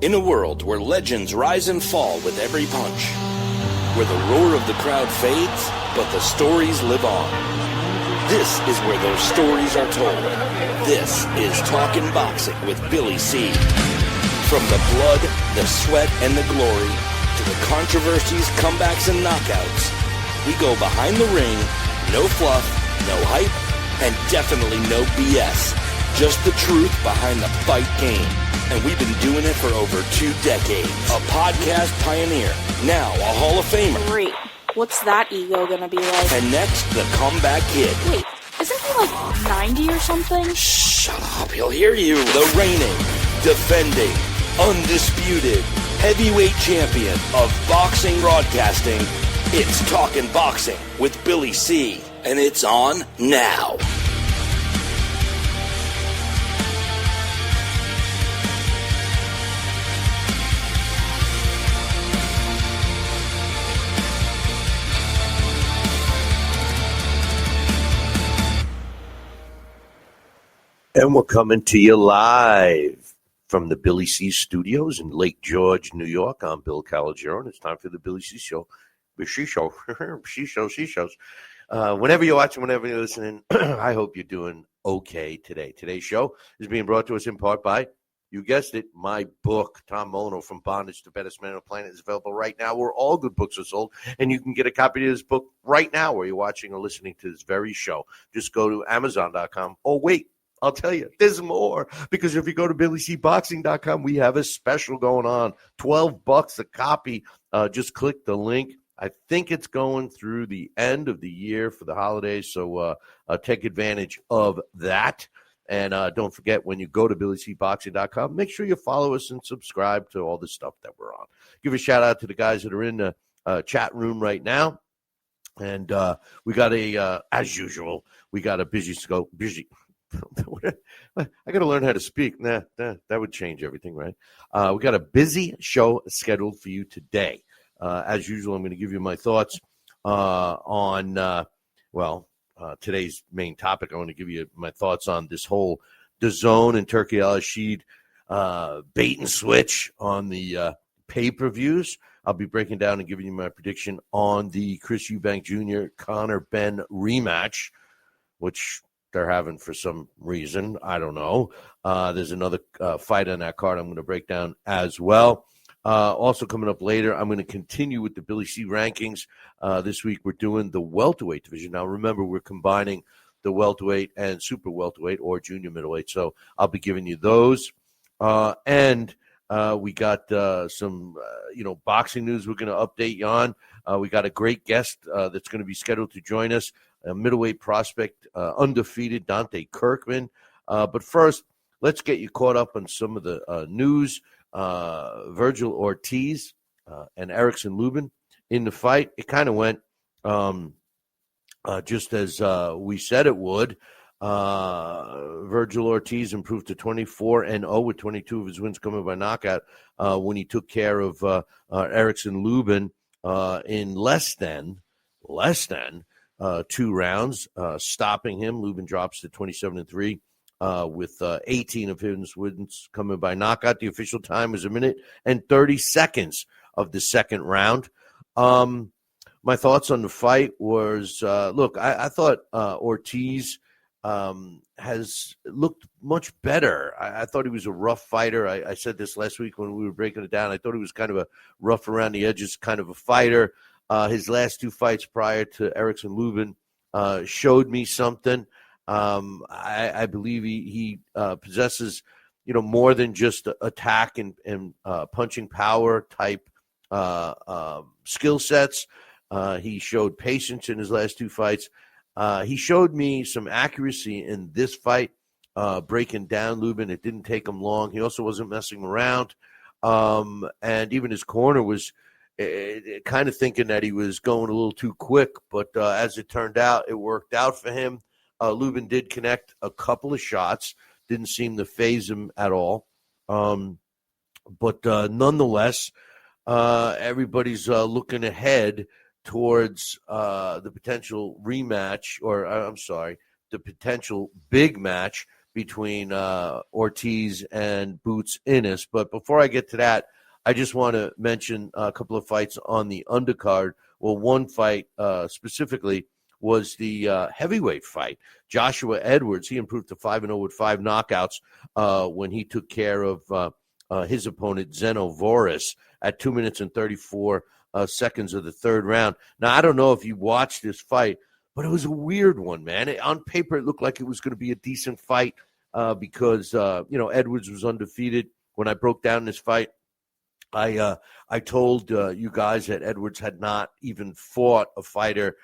In a world where legends rise and fall with every punch, where the roar of the crowd fades, but the stories live on. This is where those stories are told. This is Talkin' Boxing with Billy C. From the blood, the sweat, and the glory, to the controversies, comebacks, and knockouts, we go behind the ring, no fluff, no hype, and definitely no BS. Just the truth behind the fight game. And we've been doing it for over 2 decades. A podcast pioneer, now a Hall of Famer. Great. What's that ego gonna be like? And next, the comeback kid. Wait, isn't he like 90 or something? Shut up, he'll hear you. The reigning, defending, undisputed, heavyweight champion of boxing broadcasting. It's Talkin' Boxing with Billy C. And it's on now. And we're coming to you live from the Billy C Studios in Lake George, New York. I'm Bill Calogero, and it's time for the Billy C Show. The She Show. She shows. Whenever you're watching, whenever you're listening, I hope you're doing okay today. Today's show is being brought to us in part by, you guessed it, my book, Tom Molino, From Bondage to Baddest Man on the Planet, is available right now where all good books are sold. And you can get a copy of this book right now where you're watching or listening to this very show. Just go to Amazon.com. Oh, wait. I'll tell you, there's more, because if you go to BillyCBoxing.com, we have a special going on, $12 a copy. Just click the link. I think it's going through the end of the year for the holidays, so take advantage of that. And don't forget, when you go to BillyCBoxing.com, make sure you follow us and subscribe to all the stuff that we're on. Give a shout-out to the guys that are in the chat room right now. And we got as usual, we got a busy I got to learn how to speak. That would change everything, right? We got a busy show scheduled for you today. As usual, I'm going to give you my thoughts on today's main topic. I want to give you my thoughts on this whole DAZN and Turki Alalshikh bait and switch on the pay-per-views. I'll be breaking down and giving you my prediction on the Chris Eubank Jr. Conor Benn rematch, which they're having for some reason. I don't know. There's another fight on that card I'm going to break down as well. Also coming up later, I'm going to continue with the Billy C rankings. This week we're doing the welterweight division. Now remember, we're combining the welterweight and super welterweight or junior middleweight. So I'll be giving you those. And we got some boxing news we're going to update you on. We got a great guest that's going to be scheduled to join us. A middleweight prospect, undefeated, Dante Kirkman. But first, let's get you caught up on some of the news. Virgil Ortiz and Ortiz-Lubin in the fight. It kind of went just as we said it would. Virgil Ortiz improved to 24-0 with 22 of his wins coming by knockout when he took care of Ortiz-Lubin in less than 2 rounds, stopping him. Lubin drops to 27-3 with 18 of his wins coming by knockout. The official time was 1 minute and 30 seconds of the second round. My thoughts on the fight was, I thought Ortiz has looked much better. I thought he was a rough fighter. I said this last week when we were breaking it down. I thought he was kind of a rough around the edges kind of a fighter. His last 2 fights prior to Ortiz-Lubin showed me something. I believe he possesses, more than just attack and punching power type skill sets. He showed patience in his last 2 fights. He showed me some accuracy in this fight, breaking down Lubin. It didn't take him long. He also wasn't messing around. And even his corner was kind of thinking that he was going a little too quick, but as it turned out, it worked out for him. Lubin did connect a couple of shots, didn't seem to faze him at all. But nonetheless, everybody's looking ahead towards the potential rematch, the potential big match between Ortiz and Boots Ennis. But before I get to that, I just want to mention a couple of fights on the undercard. Well, one fight specifically was the heavyweight fight. Joshua Edwards, he improved to 5-0 with 5 knockouts when he took care of his opponent, Zeno Voris, at 2 minutes and 34 seconds of the third round. Now, I don't know if you watched this fight, but it was a weird one, man. On paper, it looked like it was going to be a decent fight because, Edwards was undefeated. When I broke down this fight, I told you guys that Edwards had not even fought a fighter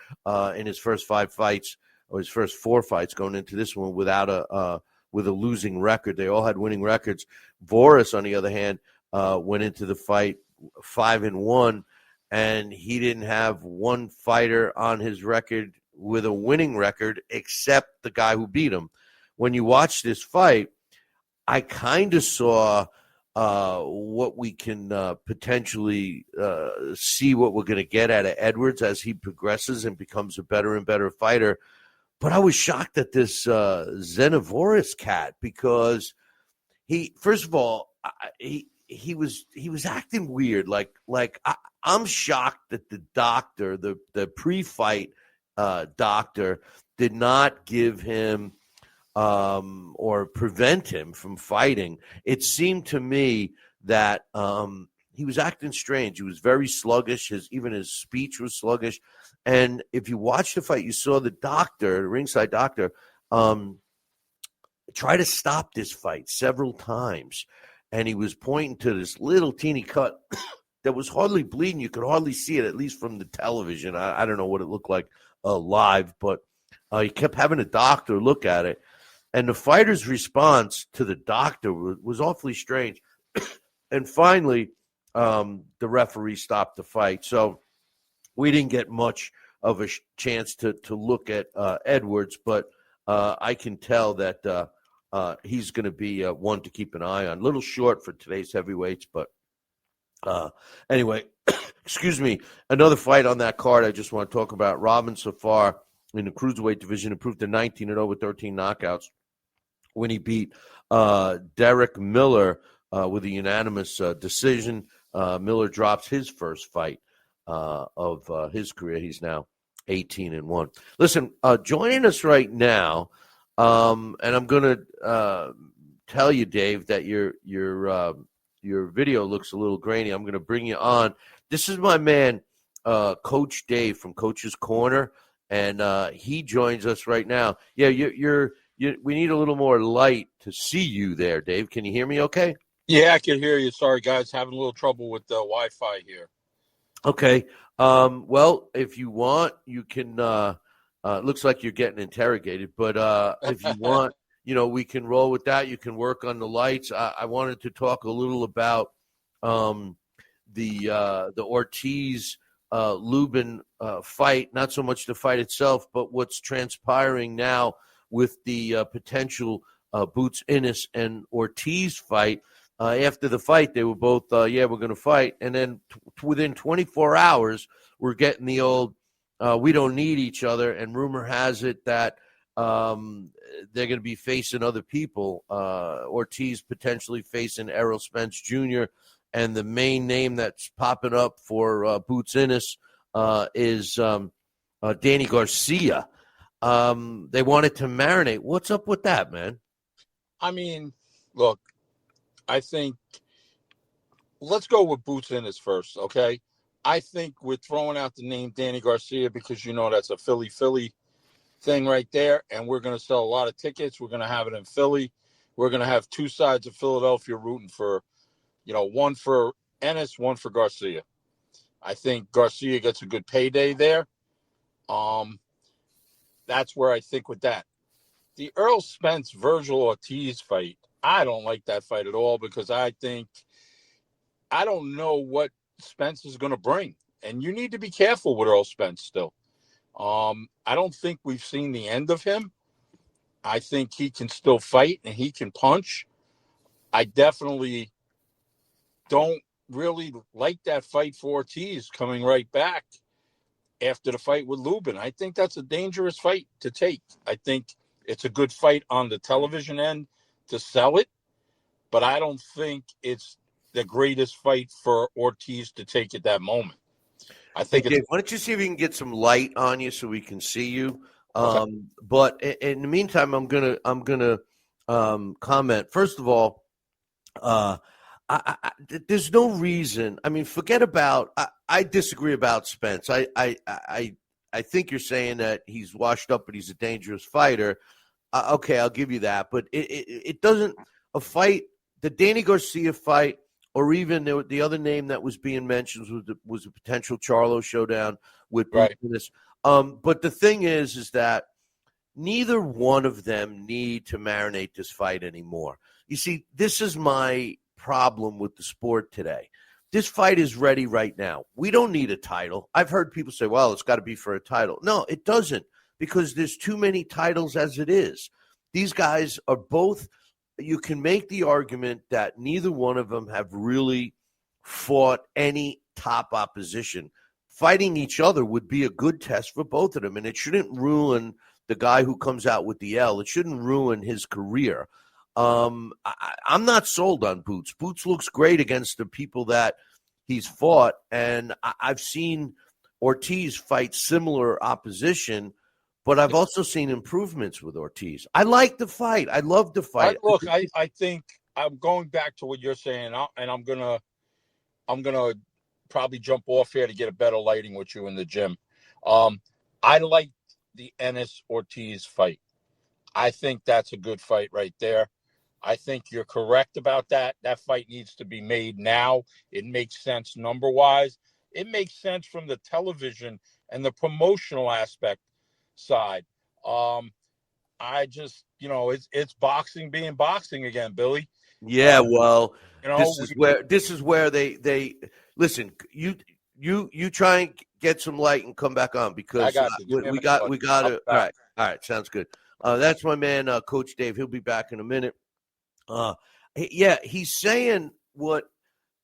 in his first 5 fights, or his first 4 fights going into this one without with a losing record. They all had winning records. Voris, on the other hand, went into the fight 5-1, and he didn't have one fighter on his record with a winning record except the guy who beat him. When you watch this fight, I kind of saw what we can potentially see what we're going to get out of Edwards as he progresses and becomes a better and better fighter. But I was shocked at this Zenovoris cat because first of all, he was acting weird. I'm shocked that the doctor, the pre-fight doctor, did not give him or prevent him from fighting. It seemed to me that he was acting strange. He was very sluggish. Even his speech was sluggish. And if you watch the fight, you saw the doctor, the ringside doctor, try to stop this fight several times. And he was pointing to this little teeny cut that was hardly bleeding. You could hardly see it, at least from the television. I don't know what it looked like live, but he kept having a doctor look at it. And the fighter's response to the doctor was awfully strange. And finally, the referee stopped the fight. So we didn't get much of a chance to look at Edwards, but I can tell that he's going to be one to keep an eye on. A little short for today's heavyweights, but anyway, excuse me. Another fight on that card I just want to talk about. Robin Safar in the cruiserweight division improved to 19-0 with 13 knockouts when he beat Derek Miller with a unanimous decision. Miller drops his first fight of his career. He's now 18-1. Listen, joining us right now, and I'm going to tell you, Dave, that your video looks a little grainy. I'm going to bring you on. This is my man, Coach Dave from Coach's Corner, and he joins us right now. Yeah, we need a little more light to see you there, Dave. Can you hear me okay? Yeah, I can hear you. Sorry, guys. Having a little trouble with the Wi-Fi here. Okay. Well, if you want, you can looks like you're getting interrogated, but if you want, we can roll with that. You can work on the lights. I wanted to talk a little about the Ortiz-Lubin fight, not so much the fight itself, but what's transpiring now with the potential Boots Ennis and Ortiz fight. After the fight, they were both, we're going to fight. And then within 24 hours, we're getting the old, we don't need each other. And rumor has it that they're going to be facing other people. Ortiz potentially facing Errol Spence Jr. And the main name that's popping up for Boots Ennis is Danny Garcia. They wanted to marinate. What's up with that, man? I mean, look, I think let's go with Boots Ennis first, okay? I think we're throwing out the name Danny Garcia because that's a Philly thing right there, and we're going to sell a lot of tickets. We're going to have it in Philly. We're going to have two sides of Philadelphia rooting for, one for Ennis, one for Garcia. I think Garcia gets a good payday there. That's where I think with that. The Earl Spence Virgil Ortiz fight, I don't like that fight at all because I don't know what Spence is going to bring. And you need to be careful with Earl Spence still. I don't think we've seen the end of him. I think he can still fight and he can punch. I definitely don't really like that fight for Ortiz coming right back after the fight with Lubin. I think that's a dangerous fight to take. I think It's a good fight on the television end to sell it, but I don't think it's the greatest fight for Ortiz to take at that moment. I think Dave, why don't you see if you can get some light on you so we can see you? Okay. But in the meantime, I'm gonna comment. First of all, there's no reason. I mean, forget about. I disagree about Spence. I think you're saying that he's washed up, but he's a dangerous fighter. Okay, I'll give you that. But it doesn't a fight. The Danny Garcia fight, or even the other name that was being mentioned was a potential Charlo showdown with Right. Buchanan. But the thing is that neither one of them need to marinate this fight anymore. You see, this is my problem with the sport today. This fight is ready right now. We don't need a title. I've heard people say, well, it's got to be for a title. No, it doesn't, because there's too many titles as it is. These guys are both – you can make the argument that neither one of them have really fought any top opposition. Fighting each other would be a good test for both of them, and it shouldn't ruin the guy who comes out with the L. It shouldn't ruin his career. I'm not sold on Boots. Boots looks great against the people that he's fought, and I've seen Ortiz fight similar opposition, but I've also seen improvements with Ortiz. I like the fight. I love the fight. I think I'm going back to what you're saying, and I'm gonna probably jump off here to get a better lighting with you in the gym. I like the Ennis Ortiz fight. I think that's a good fight right there. I think you're correct about that. That fight needs to be made now. It makes sense number-wise. It makes sense from the television and the promotional aspect side. I just, it's boxing being boxing again, Billy. Yeah, well, this is where they listen. You try and get some light and come back on, because we got it. All right, sounds good. That's my man, Coach Dave. He'll be back in a minute. Yeah, he's saying what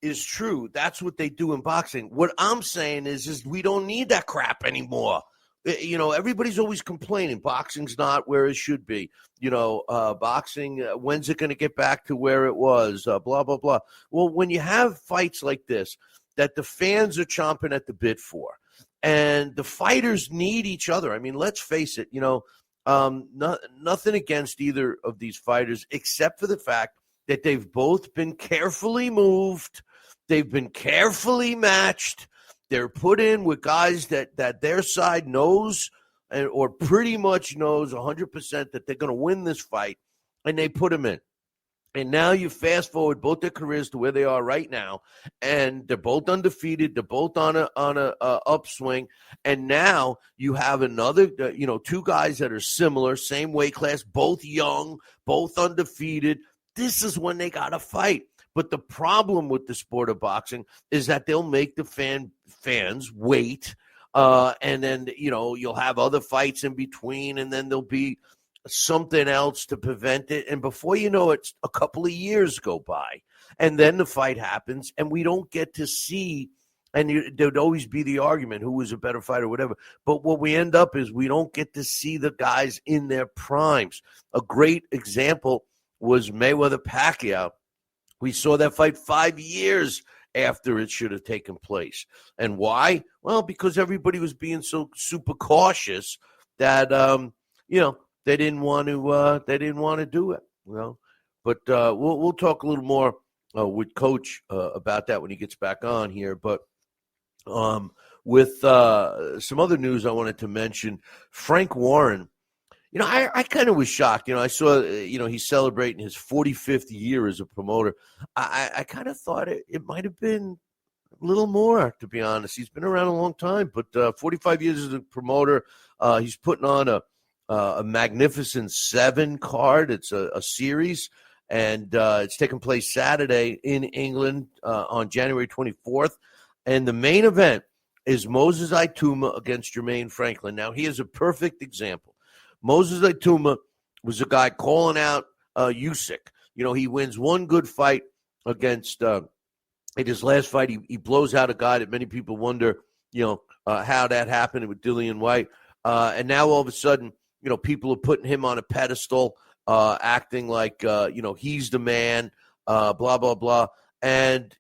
is true. That's what they do in boxing. What I'm saying is we don't need that crap anymore. Everybody's always complaining boxing's not where it should be. Boxing, when's it going to get back to where it was? Blah, blah, blah. Well, when you have fights like this that the fans are chomping at the bit for, and the fighters need each other. I mean, let's face it, nothing against either of these fighters, except for the fact that they've both been carefully moved. They've been carefully matched. They're put in with guys that their side knows or pretty much knows 100% that they're going to win this fight, and they put them in. And now you fast forward both their careers to where they are right now, and they're both undefeated. They're both on a upswing, and now you have another, two guys that are similar, same weight class, both young, both undefeated. This is when they got to fight. But the problem with the sport of boxing is that they'll make the fans wait, and then you'll have other fights in between, and then there'll be something else to prevent it. And before you know it, a couple of years go by, and then the fight happens, and we don't get to see. And there'd always be the argument who was a better fighter, or whatever. But what we end up is we don't get to see the guys in their primes. A great example was Mayweather-Pacquiao. We saw that fight 5 years after it should have taken place. And why? Well, because everybody was being so super cautious that they didn't want to do it. But we'll talk a little more with Coach about that when he gets back on here. But with some other news I wanted to mention, Frank Warren. I kind of was shocked. I saw, he's celebrating his 45th year as a promoter. I kind of thought it might have been a little more, to be honest. He's been around a long time, but 45 years as a promoter. He's putting on a Magnificent Seven card. It's a series, and it's taking place Saturday in England on January 24th. And the main event is Moses Ituma against Jermaine Franklin. Now, he is a perfect example. Moses Ituma was a guy calling out Usyk. He wins one good fight against in his last fight. He blows out a guy that many people wonder, how that happened with Dillian White. And now all of a sudden people are putting him on a pedestal, acting like, he's the man, blah, blah, blah. And,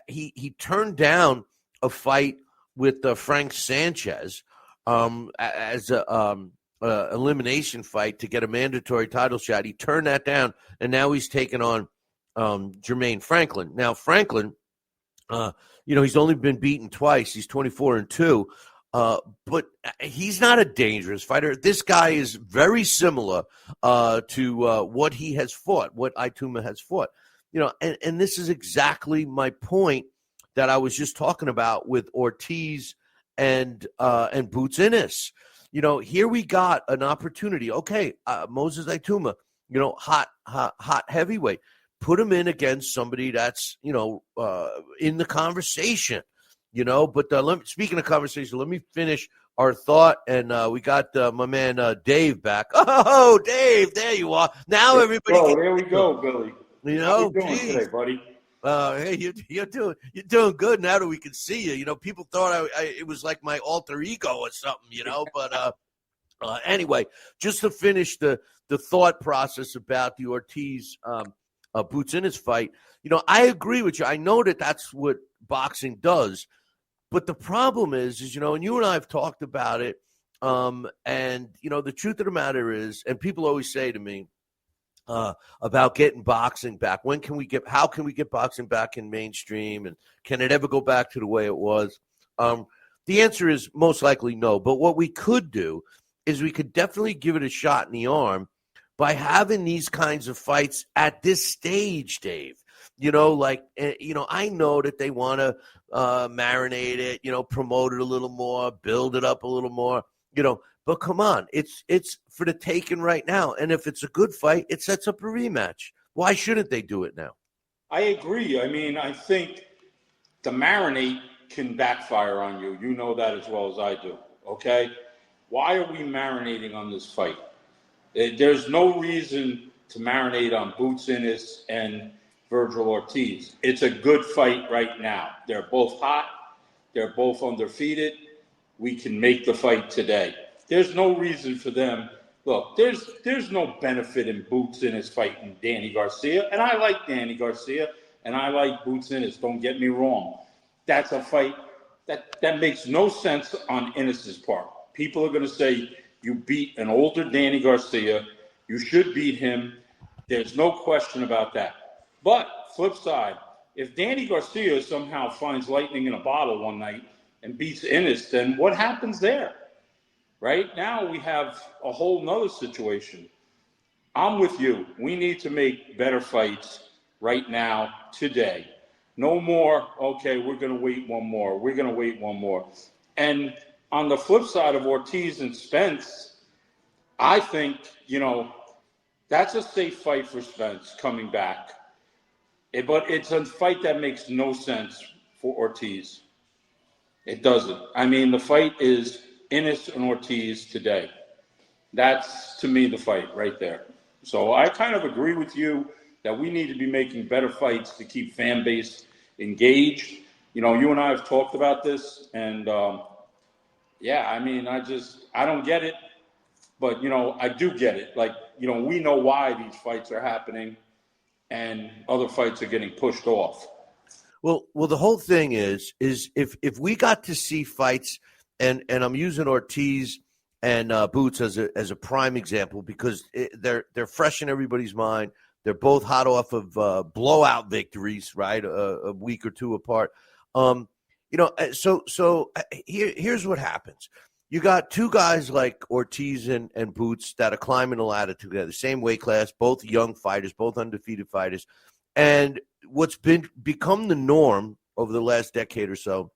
he turned down a fight with Frank Sanchez as a elimination fight to get a mandatory title shot. He turned that down, and now he's taking on Jermaine Franklin. Now, Franklin, he's only been beaten twice. He's 24-2. But he's not a dangerous fighter. This guy is very similar to what he has fought, what Ituma has fought. And this is exactly my point that I was just talking about with Ortiz and Boots Ennis. Here we got an opportunity. Okay, Moses Ituma, hot heavyweight. Put him in against somebody that's, in the conversation. But speaking of conversation, let me finish our thought. And we got my man Dave back. Oh, Dave, there you are. Now everybody. Oh, there we go, Billy. How you doing today, buddy? Hey, you're doing good now that we can see you. People thought it was like my alter ego or something, But anyway, just to finish the thought process about the Ortiz Boots Ennis fight, I agree with you. I know that that's what boxing does. But the problem is, and you and I have talked about it, and, the truth of the matter is, and people always say to me about getting boxing back, how can we get boxing back in mainstream, and can it ever go back to the way it was? The answer is most likely no. But what we could do is we could definitely give it a shot in the arm by having these kinds of fights at this stage, Dave. I know that they want to marinate it, promote it a little more, build it up a little more, but come on, it's for the taking right now. And if it's a good fight, it sets up a rematch. Why shouldn't they do it now? I agree. I mean, I think the marinate can backfire on you. You know that as well as I do, okay? Why are we marinating on this fight? There's no reason to marinate on Boots Ennis and Virgil Ortiz. It's a good fight right now. They're both hot. They're both undefeated. We can make the fight today. There's no reason for them. Look, there's no benefit in Boots Ennis fighting Danny Garcia. And I like Danny Garcia, and I like Boots Ennis. Don't get me wrong. That's a fight that makes no sense on Ennis's part. People are going to say, you beat an older Danny Garcia. You should beat him. There's no question about that. But flip side, if Danny Garcia somehow finds lightning in a bottle one night and beats Ennis, then what happens there? Right now we have a whole nother situation. I'm with you. We need to make better fights right now, today. No more, okay, we're going to wait one more. We're going to wait one more. And on the flip side of Ortiz and Spence, I think, that's a safe fight for Spence coming back. But it's a fight that makes no sense for Ortiz. It doesn't. I mean, the fight is Ennis and Ortiz today. That's, to me, the fight right there. So I kind of agree with you that we need to be making better fights to keep fan base engaged. You and I have talked about this, and I don't get it, but, I do get it. Like, we know why these fights are happening, and other fights are getting pushed off. Well, the whole thing is if we got to see fights, and I'm using Ortiz and Boots as a prime example because they're fresh in everybody's mind. They're both hot off of blowout victories, right? A week or two apart. So here's what happens. You got two guys like Ortiz and Boots that are climbing the ladder together, same weight class, both young fighters, both undefeated fighters. And what's become the norm over the last decade or so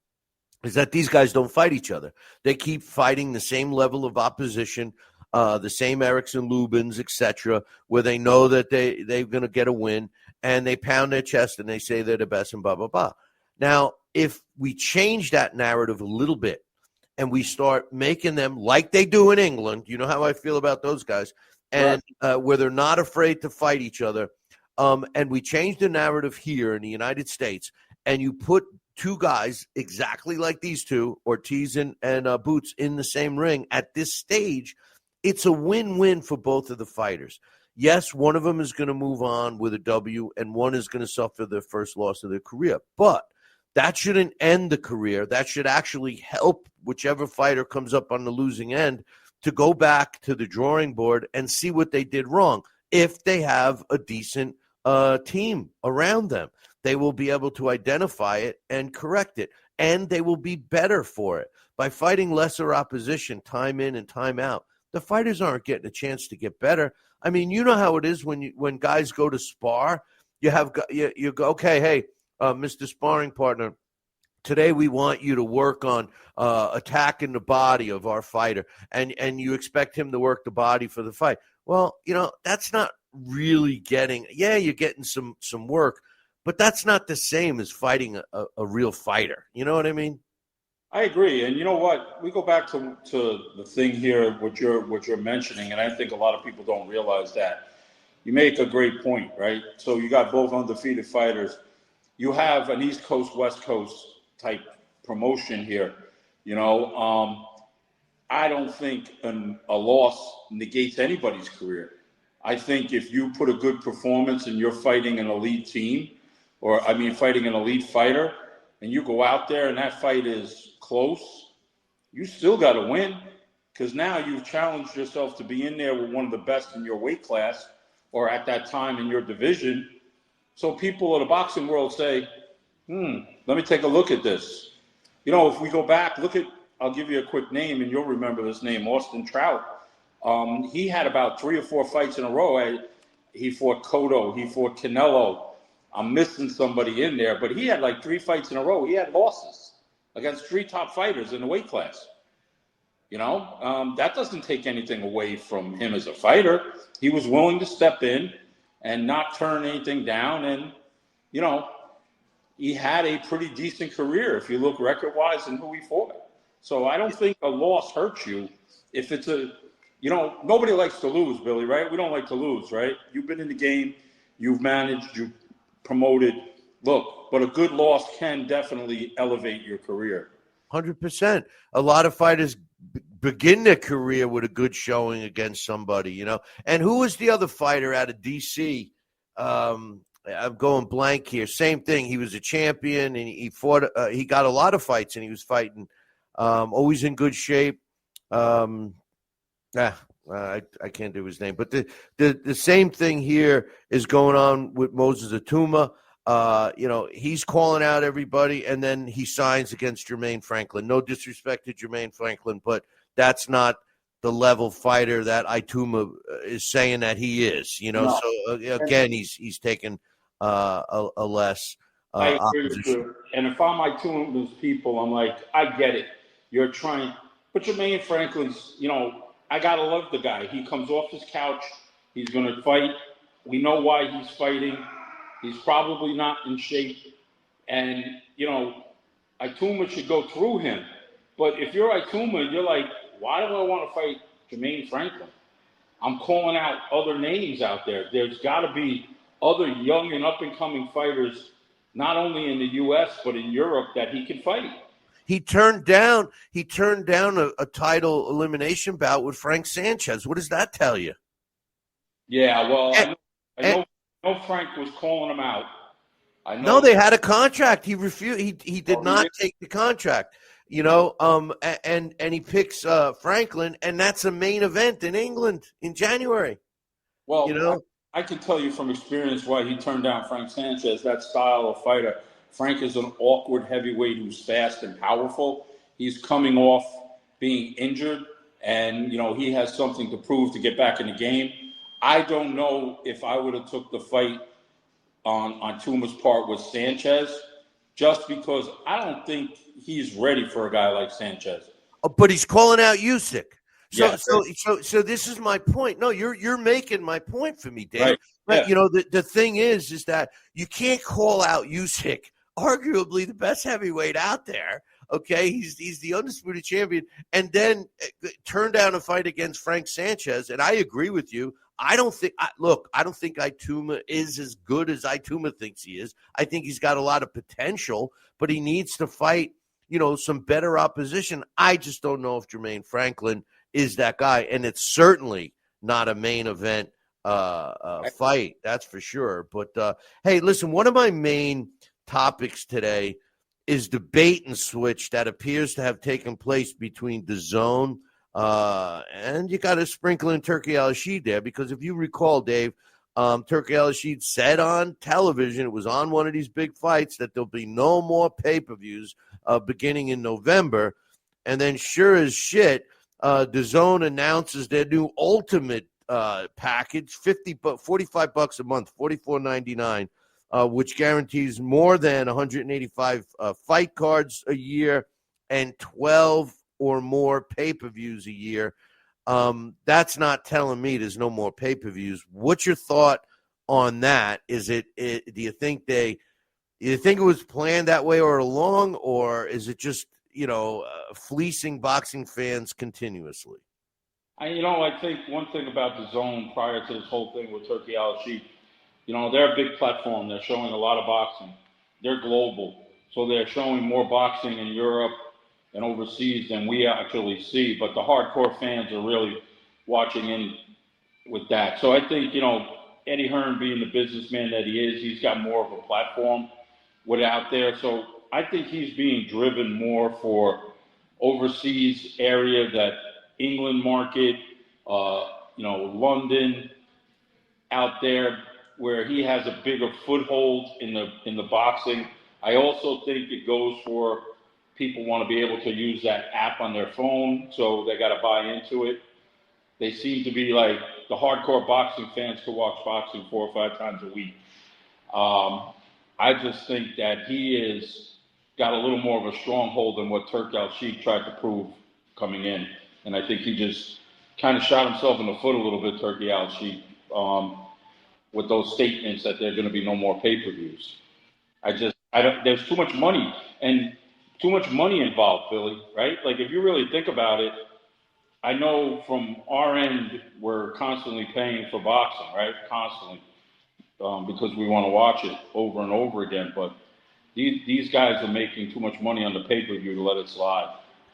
is that these guys don't fight each other. They keep fighting the same level of opposition, the same Lubins, etc., where they know that they're going to get a win, and they pound their chest and they say they're the best and blah, blah, blah. Now, if we change that narrative a little bit, and we start making them like they do in England, you know how I feel about those guys, and where they're not afraid to fight each other, and we change the narrative here in the United States, and you put two guys exactly like these two, Ortiz and Boots, in the same ring at this stage, it's a win-win for both of the fighters. Yes, one of them is going to move on with a W, and one is going to suffer their first loss of their career. But that shouldn't end the career. That should actually help whichever fighter comes up on the losing end to go back to the drawing board and see what they did wrong. If they have a decent team around them, they will be able to identify it and correct it, and they will be better for it. By fighting lesser opposition time in and time out, the fighters aren't getting a chance to get better. I mean, you know how it is when guys go to spar. You go, okay, hey, Mr. Sparring Partner, today we want you to work on attacking the body of our fighter, and you expect him to work the body for the fight. Well, that's not really getting – yeah, you're getting some work, but that's not the same as fighting a real fighter. You know what I mean? I agree. And you know what? We go back to the thing here, what you're mentioning, and I think a lot of people don't realize that. You make a great point, right? So you got both undefeated fighters. You have an East Coast, West Coast type promotion here. I don't think a loss negates anybody's career. I think if you put a good performance and you're fighting an elite team, fighting an elite fighter, and you go out there and that fight is close, you still got to win, because now you've challenged yourself to be in there with one of the best in your weight class or at that time in your division. So people in the boxing world say, let me take a look at this. If we go back, I'll give you a quick name and you'll remember this name, Austin Trout. He had about 3 or 4 fights in a row. He fought Cotto, he fought Canelo. I'm missing somebody in there, but he had like 3 fights in a row. He had losses against 3 top fighters in the weight class. That doesn't take anything away from him as a fighter. He was willing to step in and not turn anything down. And, he had a pretty decent career if you look record-wise and who he fought. So I don't think a loss hurts you if it's nobody likes to lose, Billy, right? We don't like to lose, right? You've been in the game. You've managed. You've promoted. Look, but a good loss can definitely elevate your career. 100%. A lot of fighters begin their career with a good showing against somebody, And who was the other fighter out of D.C.? I'm going blank here. Same thing. He was a champion, and he fought. He got a lot of fights, and he was fighting. Always in good shape. I can't do his name, but the same thing here is going on with Moses Atuma. He's calling out everybody, and then he signs against Jermaine Franklin. No disrespect to Jermaine Franklin, but that's not the level fighter that Ituma is saying that he is. No. So again, he's taken a less. I agree with you. And if I'm Ituma's people, I'm like, I get it. You're trying, but Jermaine Franklin's. I gotta love the guy. He comes off his couch. He's gonna fight. We know why he's fighting. He's probably not in shape. And, Ituma should go through him. But if you're Ituma, you're like, why do I want to fight Jermaine Franklin? I'm calling out other names out there. There's got to be other young and up-and-coming fighters, not only in the U.S., but in Europe, that he can fight. He turned down a title elimination bout with Frank Sanchez. What does that tell you? Yeah, well, I know Frank was calling him out. No, they had a contract. He refused. He did not take the contract. And he picks Franklin, and that's a main event in England in January. Well, I can tell you from experience why he turned down Frank Sanchez, that style of fighter. Frank is an awkward heavyweight who's fast and powerful. He's coming off being injured, and, he has something to prove to get back in the game. I don't know if I would have took the fight on Tuma's part with Sanchez, just because I don't think he's ready for a guy like Sanchez. But he's calling out Usyk. So this is my point. No, you're making my point for me, Dave. Right. But, yeah. The thing is that you can't call out Usyk, arguably the best heavyweight out there. Okay, he's the undisputed champion, and then turn down a fight against Frank Sanchez. And I agree with you. I don't think Ituma is as good as Ituma thinks he is. I think he's got a lot of potential, but he needs to fight, some better opposition. I just don't know if Jermaine Franklin is that guy, and it's certainly not a main event fight, that's for sure. But hey, listen, one of my main topics today is the bait and switch that appears to have taken place between DAZN and you got to sprinkle in Turki Alalshikh there, because if you recall, Dave, Turki Alalshikh said on television, it was on one of these big fights, that there'll be no more pay-per-views beginning in November. And then sure as shit, DAZN announces their new ultimate package, $45 a month, $44.99, which guarantees more than 185 fight cards a year and 12 or more pay-per-views a year. That's not telling me there's no more pay-per-views. What's your thought on that? Is do you think it was planned that way all along, or is it just, fleecing boxing fans continuously? I think one thing about DAZN prior to this whole thing with Turki Alalshikh, they're a big platform. They're showing a lot of boxing. They're global. So they're showing more boxing in Europe and overseas than we actually see. But the hardcore fans are really watching in with that. So I think, Eddie Hearn, being the businessman that he is, he's got more of a platform with it out there. So I think he's being driven more for overseas area, that England market, London out there, where he has a bigger foothold in the boxing. I also think it goes for people want to be able to use that app on their phone, so they got to buy into it. They seem to be like the hardcore boxing fans could watch boxing 4 or 5 times a week. I just think that he is got a little more of a stronghold than what Turki Alalshikh tried to prove coming in. And I think he just kind of shot himself in the foot a little bit, Turki Alalshikh, with those statements that there are going to be no more pay-per-views. There's too much money involved, Billy, right? Like, if you really think about it, I know from our end, we're constantly paying for boxing, right? Constantly, because we want to watch it over and over again. But these guys are making too much money on the pay-per-view to let it slide.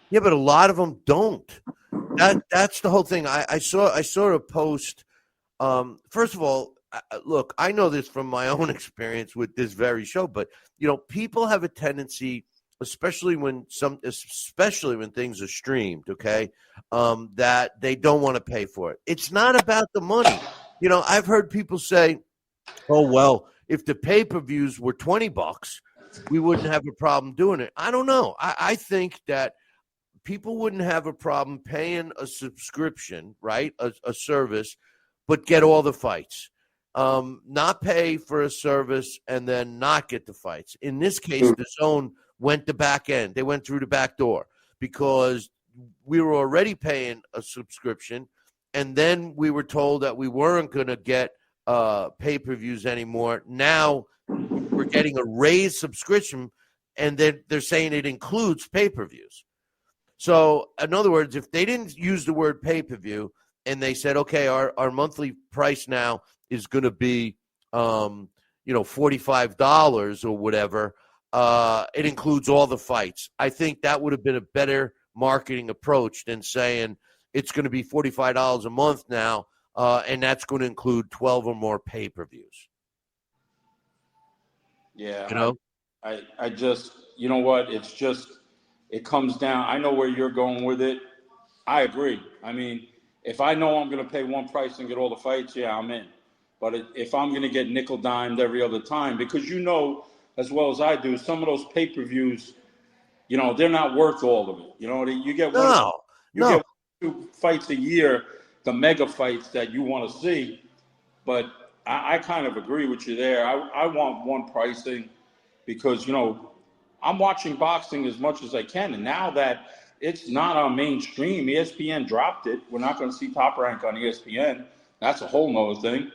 Yeah, but a lot of them don't. That's the whole thing. I saw a post. First of all, look, I know this from my own experience with this very show, but people have a tendency, especially when things are streamed, okay, that they don't want to pay for it. It's not about the money. I've heard people say, "Oh well, if the pay-per-views were $20, we wouldn't have a problem doing it." I don't know. I think that people wouldn't have a problem paying a subscription, right, a service, but get all the fights. Not pay for a service and then not get the fights. In this case, DAZN went the back end. They went through the back door because we were already paying a subscription, and then we were told that we weren't going to get pay-per-views anymore. Now we're getting a raised subscription, and they're saying it includes pay-per-views. So, in other words, if they didn't use the word pay-per-view and they said, okay, our monthly price now is going to be, $45 or whatever, it includes all the fights. I think that would have been a better marketing approach than saying it's going to be $45 a month now, and that's going to include 12 or more pay-per-views. Yeah. I just, you know what? It's just, it comes down. I know where you're going with it. I agree. I mean, if I know I'm going to pay one price and get all the fights, yeah, I'm in. But if I'm going to get nickel-dimed every other time, because as well as I do, some of those pay-per-views, they're not worth all of it. You get get 2 fights a year, the mega fights that you want to see. But I kind of agree with you there. I want one pricing because, I'm watching boxing as much as I can. And now that it's not on mainstream, ESPN dropped it. We're not going to see Top Rank on ESPN. That's a whole nother thing.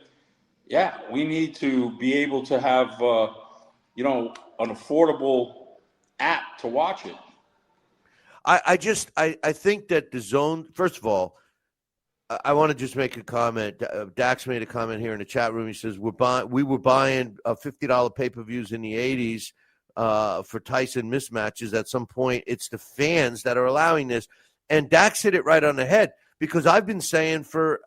Yeah, we need to be able to have, an affordable app to watch it. I think that DAZN, first of all, I want to just make a comment. Dax made a comment here in the chat room. He says, we were buying $50 pay-per-views in the 80s for Tyson mismatches. At some point, it's the fans that are allowing this. And Dax hit it right on the head because I've been saying for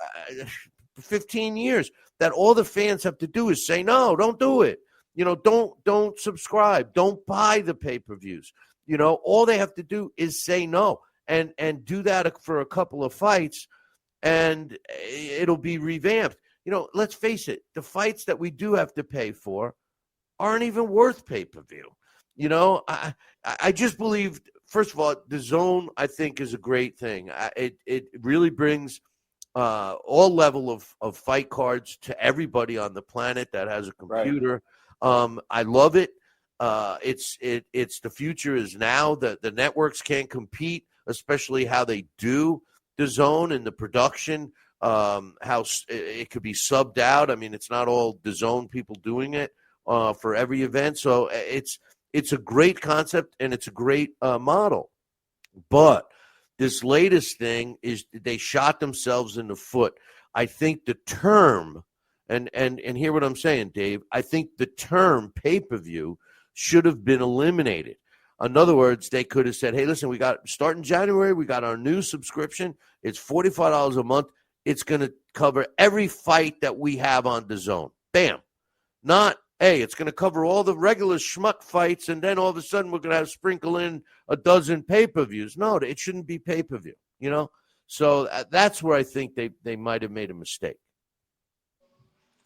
15 years that all the fans have to do is say, no, don't do it. Don't subscribe. Don't buy the pay-per-views. All they have to do is say no and do that for a couple of fights, and it'll be revamped. Let's face it, the fights that we do have to pay for aren't even worth pay-per-view. I just believe, first of all, the DAZN, I think, is a great thing. It really brings all level of fight cards to everybody on the planet that has a computer. Right. I love it. It's the future is now. The networks can't compete, especially how they do the DAZN and the production. How it could be subbed out. I mean, it's not all DAZN people doing it for every event. So it's a great concept and it's a great model. But this latest thing is they shot themselves in the foot. I think the term, and hear what I'm saying, Dave, I think the term pay-per-view should have been eliminated. In other words, they could have said, hey, listen, starting January, we got our new subscription. It's $45 a month. It's going to cover every fight that we have on DAZN. Bam. Not, hey, it's going to cover all the regular schmuck fights, and then all of a sudden we're going to have sprinkle in a dozen pay-per-views. No, it shouldn't be pay-per-view, So that's where I think they might have made a mistake.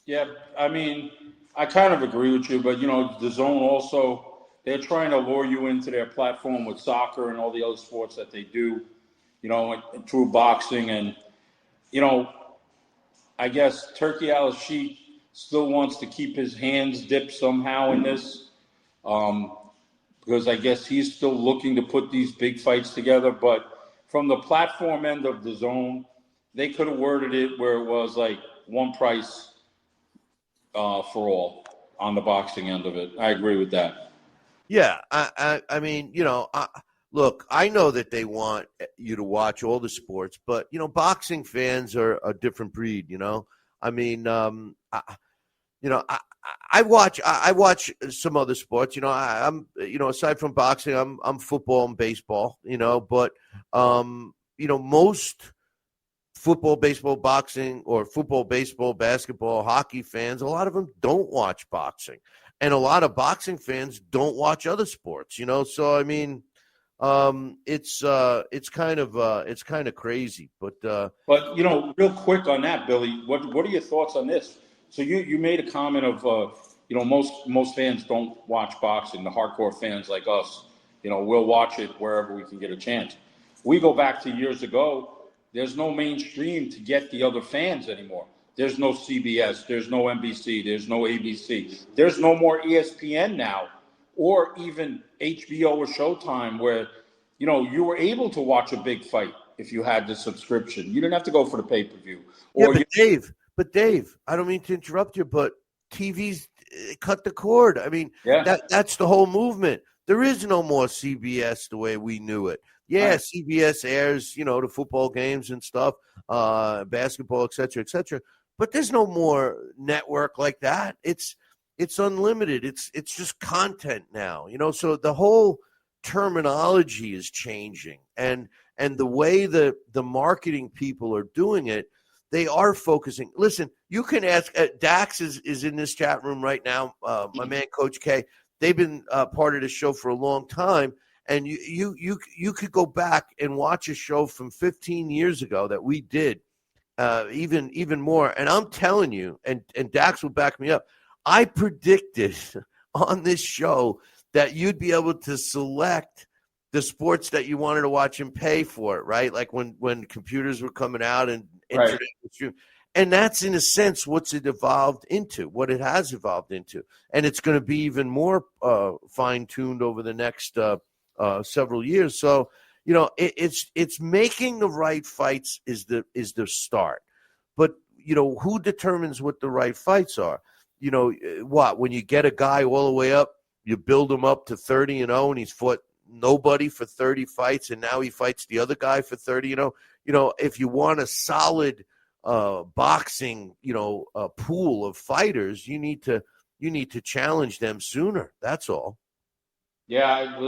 Yeah, I mean, I kind of agree with you, but, DAZN also, they're trying to lure you into their platform with soccer and all the other sports that they do, through boxing. And, I guess Turki Alalshikh still wants to keep his hands dipped somehow in this, because I guess he's still looking to put these big fights together. But from the platform end of DAZN, they could have worded it where it was like one price for all on the boxing end of it. I agree with that. Yeah, I mean, look, I know that they want you to watch all the sports, but boxing fans are a different breed. I mean, I watch some other sports. I'm aside from boxing, I'm football and baseball. But most football, baseball, boxing, or football, baseball, basketball, hockey fans, a lot of them don't watch boxing, and a lot of boxing fans don't watch other sports. So I mean, it's kind of crazy. But real quick on that, Billy, what are your thoughts on this? So you made a comment of most fans don't watch boxing. The hardcore fans like us, we'll watch it wherever we can get a chance. We go back to years ago. There's no mainstream to get the other fans anymore. There's no CBS. There's no NBC. There's no ABC. There's no more ESPN now, or even HBO or Showtime, where you were able to watch a big fight if you had the subscription. You didn't have to go for the pay-per-view. But Dave, I don't mean to interrupt you, but TV's cut the cord. I mean, that's the whole movement. There is no more CBS the way we knew it. Yeah, right. CBS airs, the football games and stuff, basketball, et cetera, but there's no more network like that. It's unlimited. It's just content now, so the whole terminology is changing, and the way the marketing people are doing it, they are focusing. Listen, you can ask. Dax is in this chat room right now. My man, Coach K. They've been part of the show for a long time, and you could go back and watch a show from 15 years ago that we did, even more. And I'm telling you, and Dax will back me up. I predicted on this show that you'd be able to select the sports that you wanted to watch and pay for it, right? Like when computers were coming out and internet was, and that's in a sense what it has evolved into, and it's going to be even more fine-tuned over the next several years. So it's making the right fights is the start, but who determines what the right fights are? When you get a guy all the way up, you build him up to 30-0, and he's fought nobody for 30 fights, and now he fights the other guy for 30. If you want a solid boxing, pool of fighters, you need to challenge them sooner. That's all. Yeah,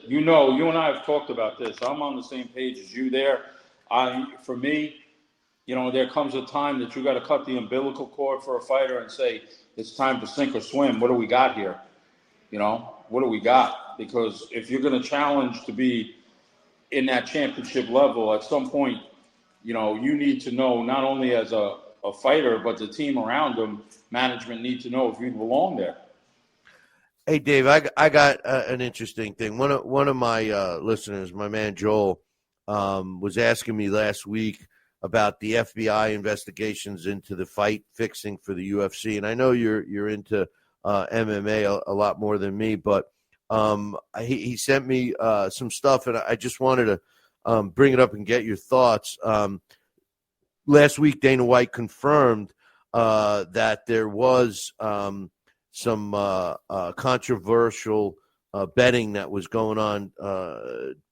you and I have talked about this. I'm on the same page as you there. For me, there comes a time that you got to cut the umbilical cord for a fighter and say, it's time to sink or swim. What do we got here? What do we got? Because if you're going to challenge to be in that championship level, at some point, you need to know, not only as a fighter, but the team around him, management need to know if you belong there. Hey, Dave, I got an interesting thing. One of my listeners, my man Joel, was asking me last week about the FBI investigations into the fight fixing for the UFC, and I know you're into MMA a lot more than me, but he sent me some stuff, and I just wanted to bring it up and get your thoughts. Last week, Dana White confirmed that there was some controversial betting that was going on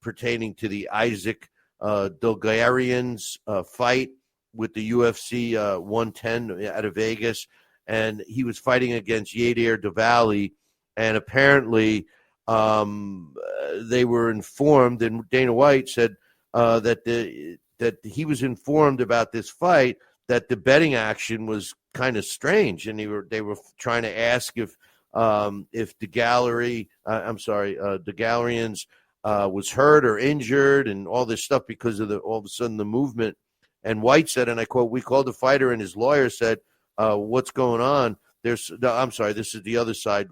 pertaining to the Isaac Dogarian's fight with the UFC 110 out of Vegas, and he was fighting against Yadir Davali, and apparently they were informed, and Dana White said that he was informed about this fight, that the betting action was kind of strange, and they were trying to ask if Dogarian's was hurt or injured and all this stuff because of all of a sudden the movement. And White said, and I quote, "We called the fighter and his lawyer said, what's going on?" This is the other side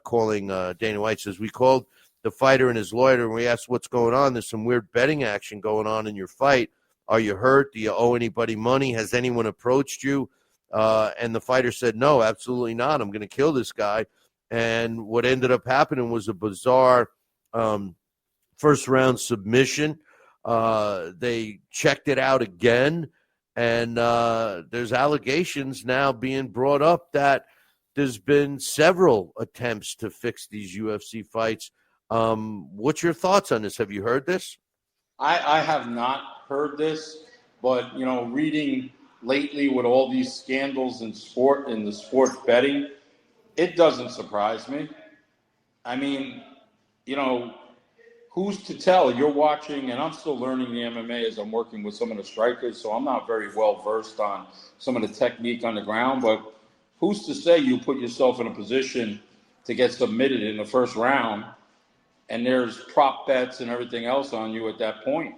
calling Dana White, says, "We called the fighter and his lawyer and we asked what's going on. There's some weird betting action going on in your fight. Are you hurt? Do you owe anybody money? Has anyone approached you?" And the fighter said, "No, absolutely not. I'm going to kill this guy." And what ended up happening was a bizarre first round submission. They checked it out again, and there's allegations now being brought up that there's been several attempts to fix these UFC fights. What's your thoughts on this? Have you heard this? I have not heard this, but reading lately with all these scandals in the sport betting, it doesn't surprise me. I mean, who's to tell? You're watching, and I'm still learning the MMA as I'm working with some of the strikers, so I'm not very well versed on some of the technique on the ground, but who's to say you put yourself in a position to get submitted in the first round and there's prop bets and everything else on you at that point,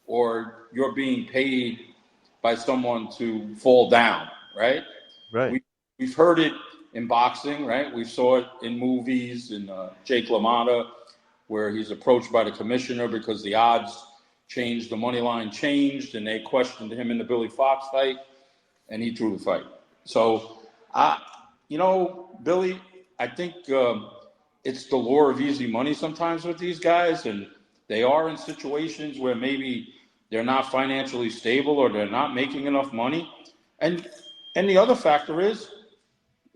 or you're being paid by someone to fall down, right? Right. We've heard it in boxing, right? We saw it in movies, in Jake LaMotta, where he's approached by the commissioner because the odds changed, the money line changed, and they questioned him in the Billy Fox fight, and he threw the fight. So, Billy, I think it's the lure of easy money sometimes with these guys, and they are in situations where maybe they're not financially stable or they're not making enough money. And the other factor is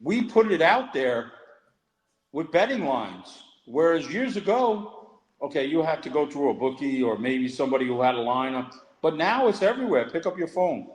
we put it out there with betting lines. Whereas years ago, okay, you had to go through a bookie or maybe somebody who had a line. But now it's everywhere. Pick up your phone.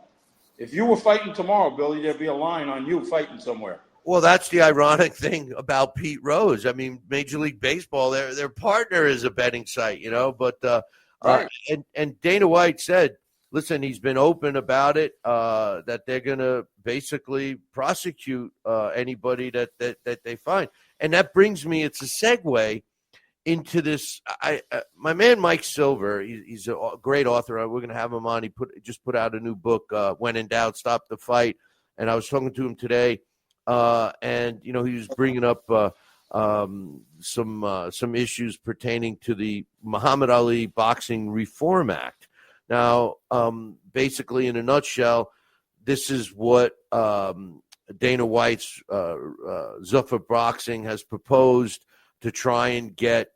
If you were fighting tomorrow, Billy, there'd be a line on you fighting somewhere. Well, that's the ironic thing about Pete Rose. I mean, Major League Baseball, their partner is a betting site, but right. And Dana White said, listen, he's been open about it, that they're going to basically prosecute anybody that they find. And that brings me, it's a segue into this. My man Mike Silver, he's a great author. We're going to have him on. He just put out a new book, When in Doubt, Stop the Fight. And I was talking to him today, and he was bringing up some issues pertaining to the Muhammad Ali Boxing Reform Act. Now, basically, in a nutshell, this is what Dana White's Zuffa Boxing has proposed to try and get,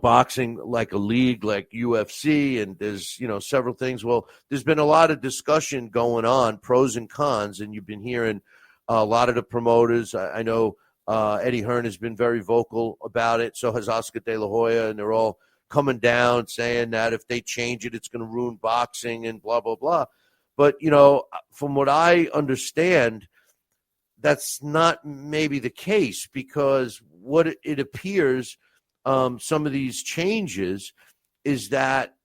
boxing like a league like UFC, and there's, several things. Well, there's been a lot of discussion going on, pros and cons, and you've been hearing a lot of the promoters. I know Eddie Hearn has been very vocal about it. So has Oscar De La Hoya, and they're all coming down saying that if they change it, it's going to ruin boxing and blah, blah, blah. But, from what I understand, that's not maybe the case, because what it appears, some of these changes is that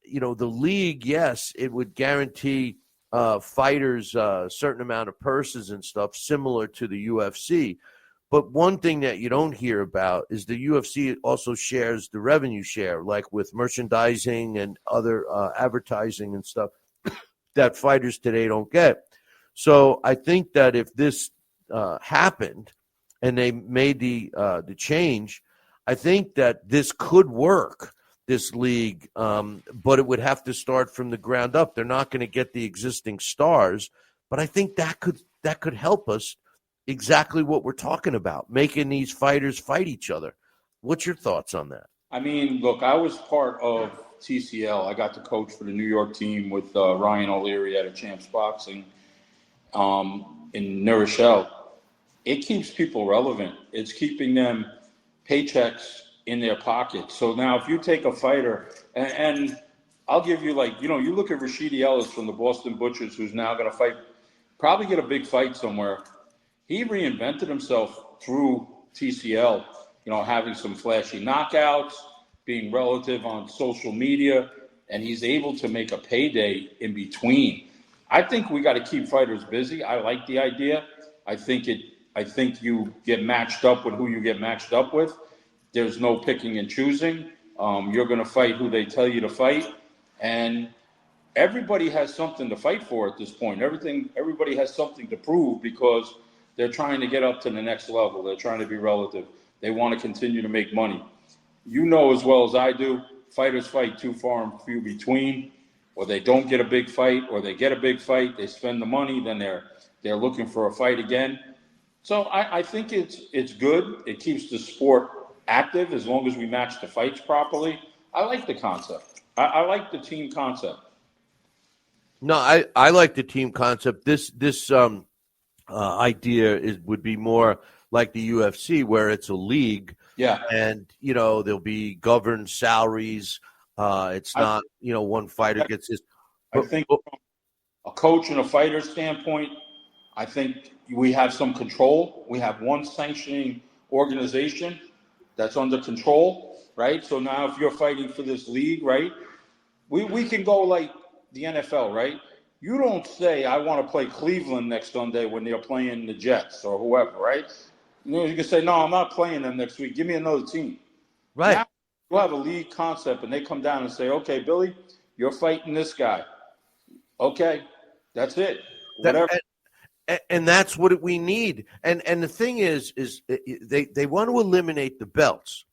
the league, yes, it would guarantee fighters a certain amount of purses and stuff similar to the UFC. But one thing that you don't hear about is the UFC also shares the revenue share, like with merchandising and other advertising and stuff that fighters today don't get. So I think that if this happened and they made the change, I think that this could work, this league, but it would have to start from the ground up. They're not going to get the existing stars, but I think that could help us exactly what we're talking about, making these fighters fight each other. What's your thoughts on that? I mean, look, I was part of TCL. I got to coach for the New York team with Ryan O'Leary at a Champs Boxing in New Rochelle. It keeps people relevant. It's keeping them paychecks in their pockets. So now if you take a fighter, and I'll give you you look at Rashidi Ellis from the Boston Butchers, who's now going to fight, probably get a big fight somewhere. He reinvented himself through TCL, having some flashy knockouts, being relative on social media, and he's able to make a payday in between. I think we got to keep fighters busy. I like the idea. I think you get matched up with who you get matched up with. There's no picking and choosing. You're going to fight who they tell you to fight, and everybody has something to fight for at this point. Everybody has something to prove because they're trying to get up to the next level. They're trying to be relative. They want to continue to make money. You know as well as I do, fighters fight too far and few between, or they don't get a big fight, or they get a big fight, they spend the money, then they're looking for a fight again. So I think it's good. It keeps the sport active as long as we match the fights properly. I like the concept. I like the team concept. No, I like the team concept. This idea would be more like the UFC, where it's a league. Yeah. And, there'll be governed salaries. It's not, one fighter gets his. I think from a coach and a fighter standpoint, I think we have some control. We have one sanctioning organization that's under control, right? So now if you're fighting for this league, right, we can go like the NFL, right? You don't say, I want to play Cleveland next Sunday when they're playing the Jets or whoever, right? You can say, no, I'm not playing them next week. Give me another team. Right. Now, you have a league concept, and they come down and say, okay, Billy, you're fighting this guy. Okay, that's it. Whatever. And that's what we need. And the thing is they want to eliminate the belts.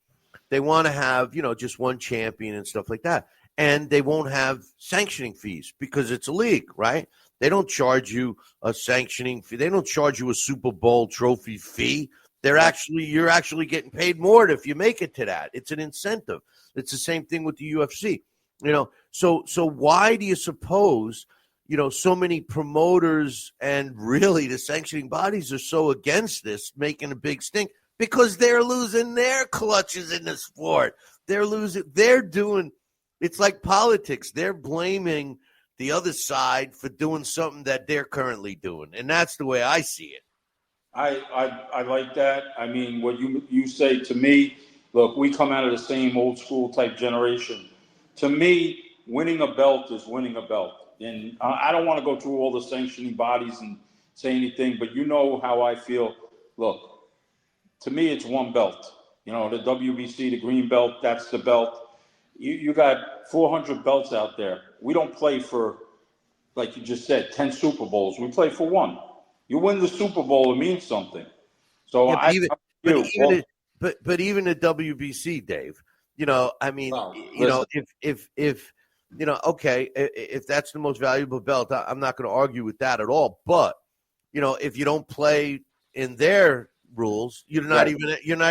They want to have, just one champion and stuff like that. And they won't have sanctioning fees because it's a league, right? They don't charge you a sanctioning fee. They don't charge you a Super Bowl trophy fee. You're actually getting paid more if you make it to that. It's an incentive. It's the same thing with the UFC. So why do you suppose, so many promoters and really the sanctioning bodies are so against this, making a big stink? Because they're losing their clutches in the sport. They're doing. It's like politics. They're blaming the other side for doing something that they're currently doing. And that's the way I see it. I like that. I mean, what you say to me, look, we come out of the same old school type generation. To me, winning a belt is winning a belt. And I don't want to go through all the sanctioning bodies and say anything, but you know how I feel. Look, to me, it's one belt. The WBC, the green belt, that's the belt. You got 400 belts out there. We don't play for, like you just said, 10 Super Bowls. We play for one. You win the Super Bowl, it means something. So but even the WBC, Dave, if that's the most valuable belt, I'm not going to argue with that at all. But, if you don't play in their rules, you're not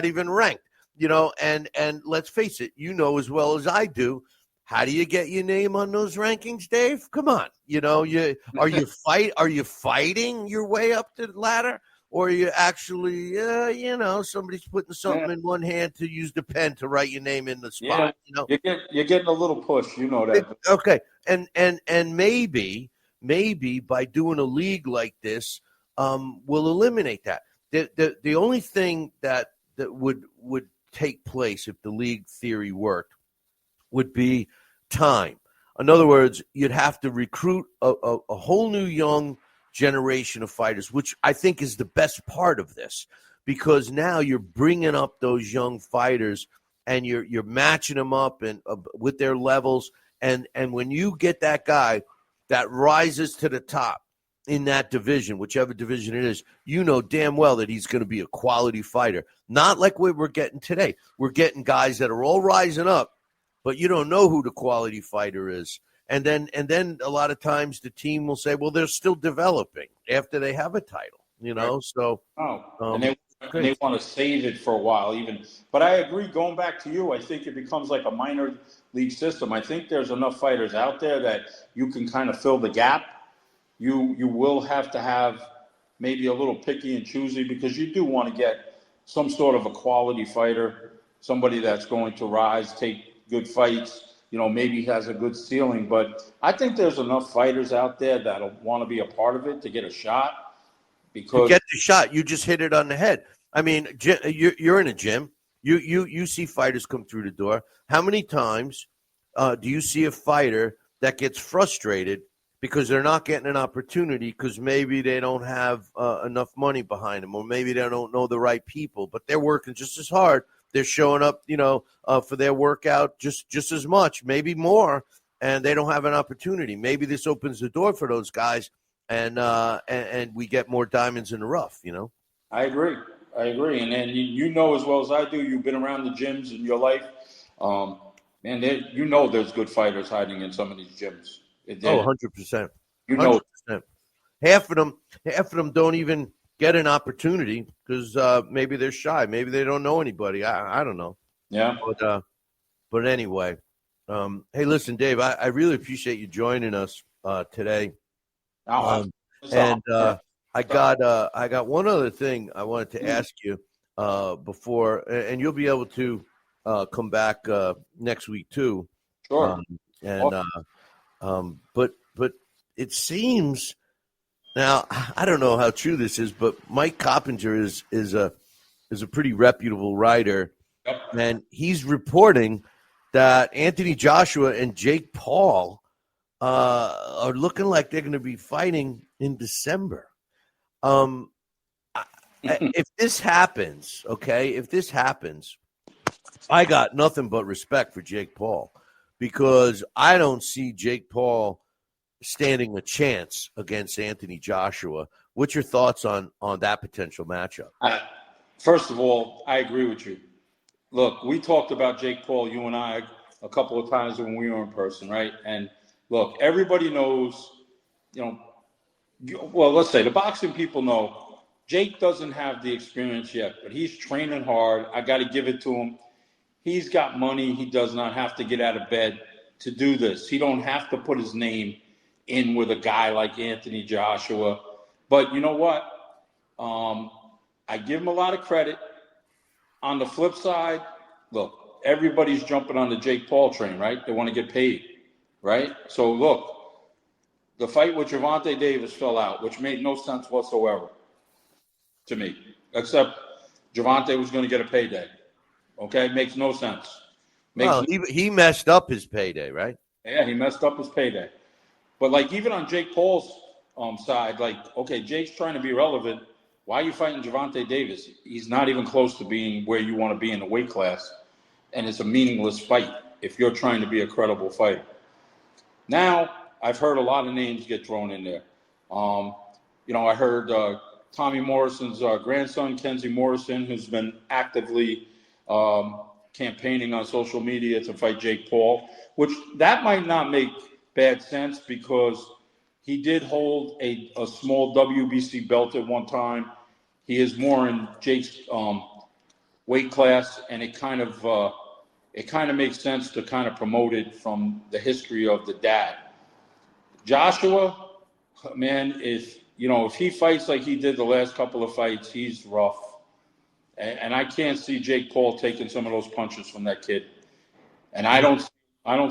even ranked. And let's face it, as well as I do, how do you get your name on those rankings, Dave? Come on. Are you fighting your way up the ladder, or are you actually, somebody's putting something in one hand to use the pen to write your name in the spot. You're getting a little push, that. Okay. And maybe by doing a league like this, we'll eliminate that. The only thing that would take place if the league theory worked would be time. In other words, you'd have to recruit a whole new young generation of fighters, which I think is the best part of this, because now you're bringing up those young fighters and you're matching them up and with their levels. And when you get that guy that rises to the top in that division, whichever division it is, you know damn well that he's going to be a quality fighter. Not like what we're getting today. We're getting guys that are all rising up, but you don't know who the quality fighter is. And then a lot of times the team will say, well, they're still developing after they have a title, you know. Right. So and they want to save it for a while even. But I agree, going back to you, I think it becomes like a minor league system. I think there's enough fighters out there that you can kind of fill the gap. You will have to have maybe a little picky and choosy, because you do want to get some sort of a quality fighter, somebody that's going to rise, take good fights, you know, maybe has a good ceiling. But I think there's enough fighters out there that'll want to be a part of it to get a shot. Because to get the shot, you just hit it on the head. I mean, you're in a gym. You see fighters come through the door. How many times do you see a fighter that gets frustrated because they're not getting an opportunity because maybe they don't have enough money behind them, or maybe they don't know the right people, but they're working just as hard. They're showing up, you know, for their workout just as much, maybe more, and they don't have an opportunity. Maybe this opens the door for those guys, and we get more diamonds in the rough, you know? I agree. And then you know as well as I do, you've been around the gyms in your life. Man, you know there's good fighters hiding in some of these gyms. 100%. You know, 100%. Half of them don't even get an opportunity because maybe they're shy. Maybe they don't know anybody. I don't know. Yeah. But anyway, hey, listen, Dave, I really appreciate you joining us today. I got one other thing I wanted to ask you before, and you'll be able to come back next week too. Sure. But it seems now, I don't know how true this is, but Mike Coppinger is a pretty reputable writer, Yep. and he's reporting that Anthony Joshua and Jake Paul are looking like they're going to be fighting in December. If this happens, I got nothing but respect for Jake Paul, because I don't see Jake Paul standing a chance against Anthony Joshua. What's your thoughts on that potential matchup? First of all, I agree with you. Look, we talked about Jake Paul, you and I, a couple of times when we were in person, right? And look, everybody knows, you know, well, let's say the boxing people know Jake doesn't have the experience yet, but he's training hard. I got to give it to him. He's got money. He does not have to get out of bed to do this. He don't have to put his name in with a guy like Anthony Joshua. But you know what? I give him a lot of credit. On the flip side, look, everybody's jumping on the Jake Paul train, right? They want to get paid, right? So look, the fight with Gervonta Davis fell out, which made no sense whatsoever to me, except Gervonta was going to get a payday. Okay, makes no sense. He messed up his payday, right? Yeah, he messed up his payday. But like even on Jake Paul's side, like, okay, Jake's trying to be relevant. Why are you fighting Gervonta Davis? He's not even close to being where you want to be in the weight class, and it's a meaningless fight if you're trying to be a credible fighter. Now, I've heard a lot of names get thrown in there. You know, I heard Tommy Morrison's grandson, Kenzie Morrison, who's been actively campaigning on social media to fight Jake Paul, which that might not make bad sense because he did hold a small WBC belt at one time. He is more in Jake's weight class, and it kind of makes sense to kind of promote it from the history of the dad. Joshua, man, if he fights like he did the last couple of fights, he's rough. And I can't see Jake Paul taking some of those punches from that kid. And I don't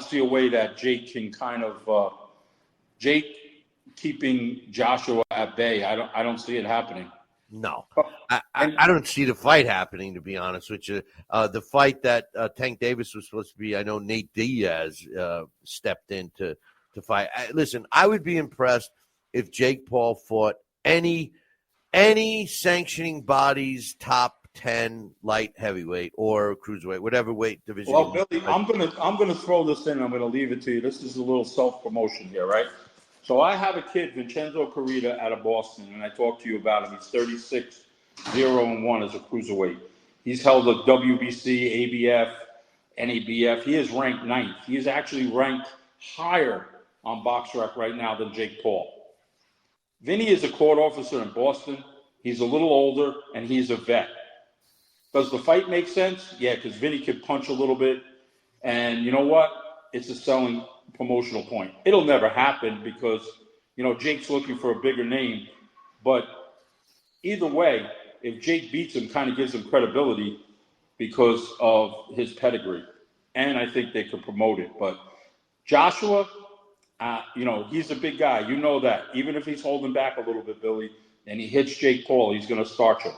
see a way that Jake can kind of Jake keeping Joshua at bay. I don't see it happening. No, And I don't see the fight happening, to be honest with you. The fight that Tank Davis was supposed to be, I know Nate Diaz stepped in to fight. Listen, I would be impressed if Jake Paul fought any sanctioning body's top 10 light heavyweight or cruiserweight, whatever weight division. well, Billy, I'm gonna throw this in. I'm gonna leave it to you. This is a little self promotion here, right? So I have a kid, Vincenzo Carita, out of Boston, and I talked to you about him. He's 36-0-1 as a cruiserweight. He's held a WBC, ABF, NABF. He is ranked 9th. He is actually ranked higher on BoxRec right now than Jake Paul. Vinny is a court officer in Boston. He's a little older, and he's a vet. Does the fight make sense? Yeah, because Vinny could punch a little bit. And you know what? It's a selling promotional point. It'll never happen because, Jake's looking for a bigger name. But either way, if Jake beats him, kind of gives him credibility because of his pedigree. And I think they could promote it. But Joshua, he's a big guy. You know that. Even if he's holding back a little bit, Billy, and he hits Jake Paul, he's going to starch him.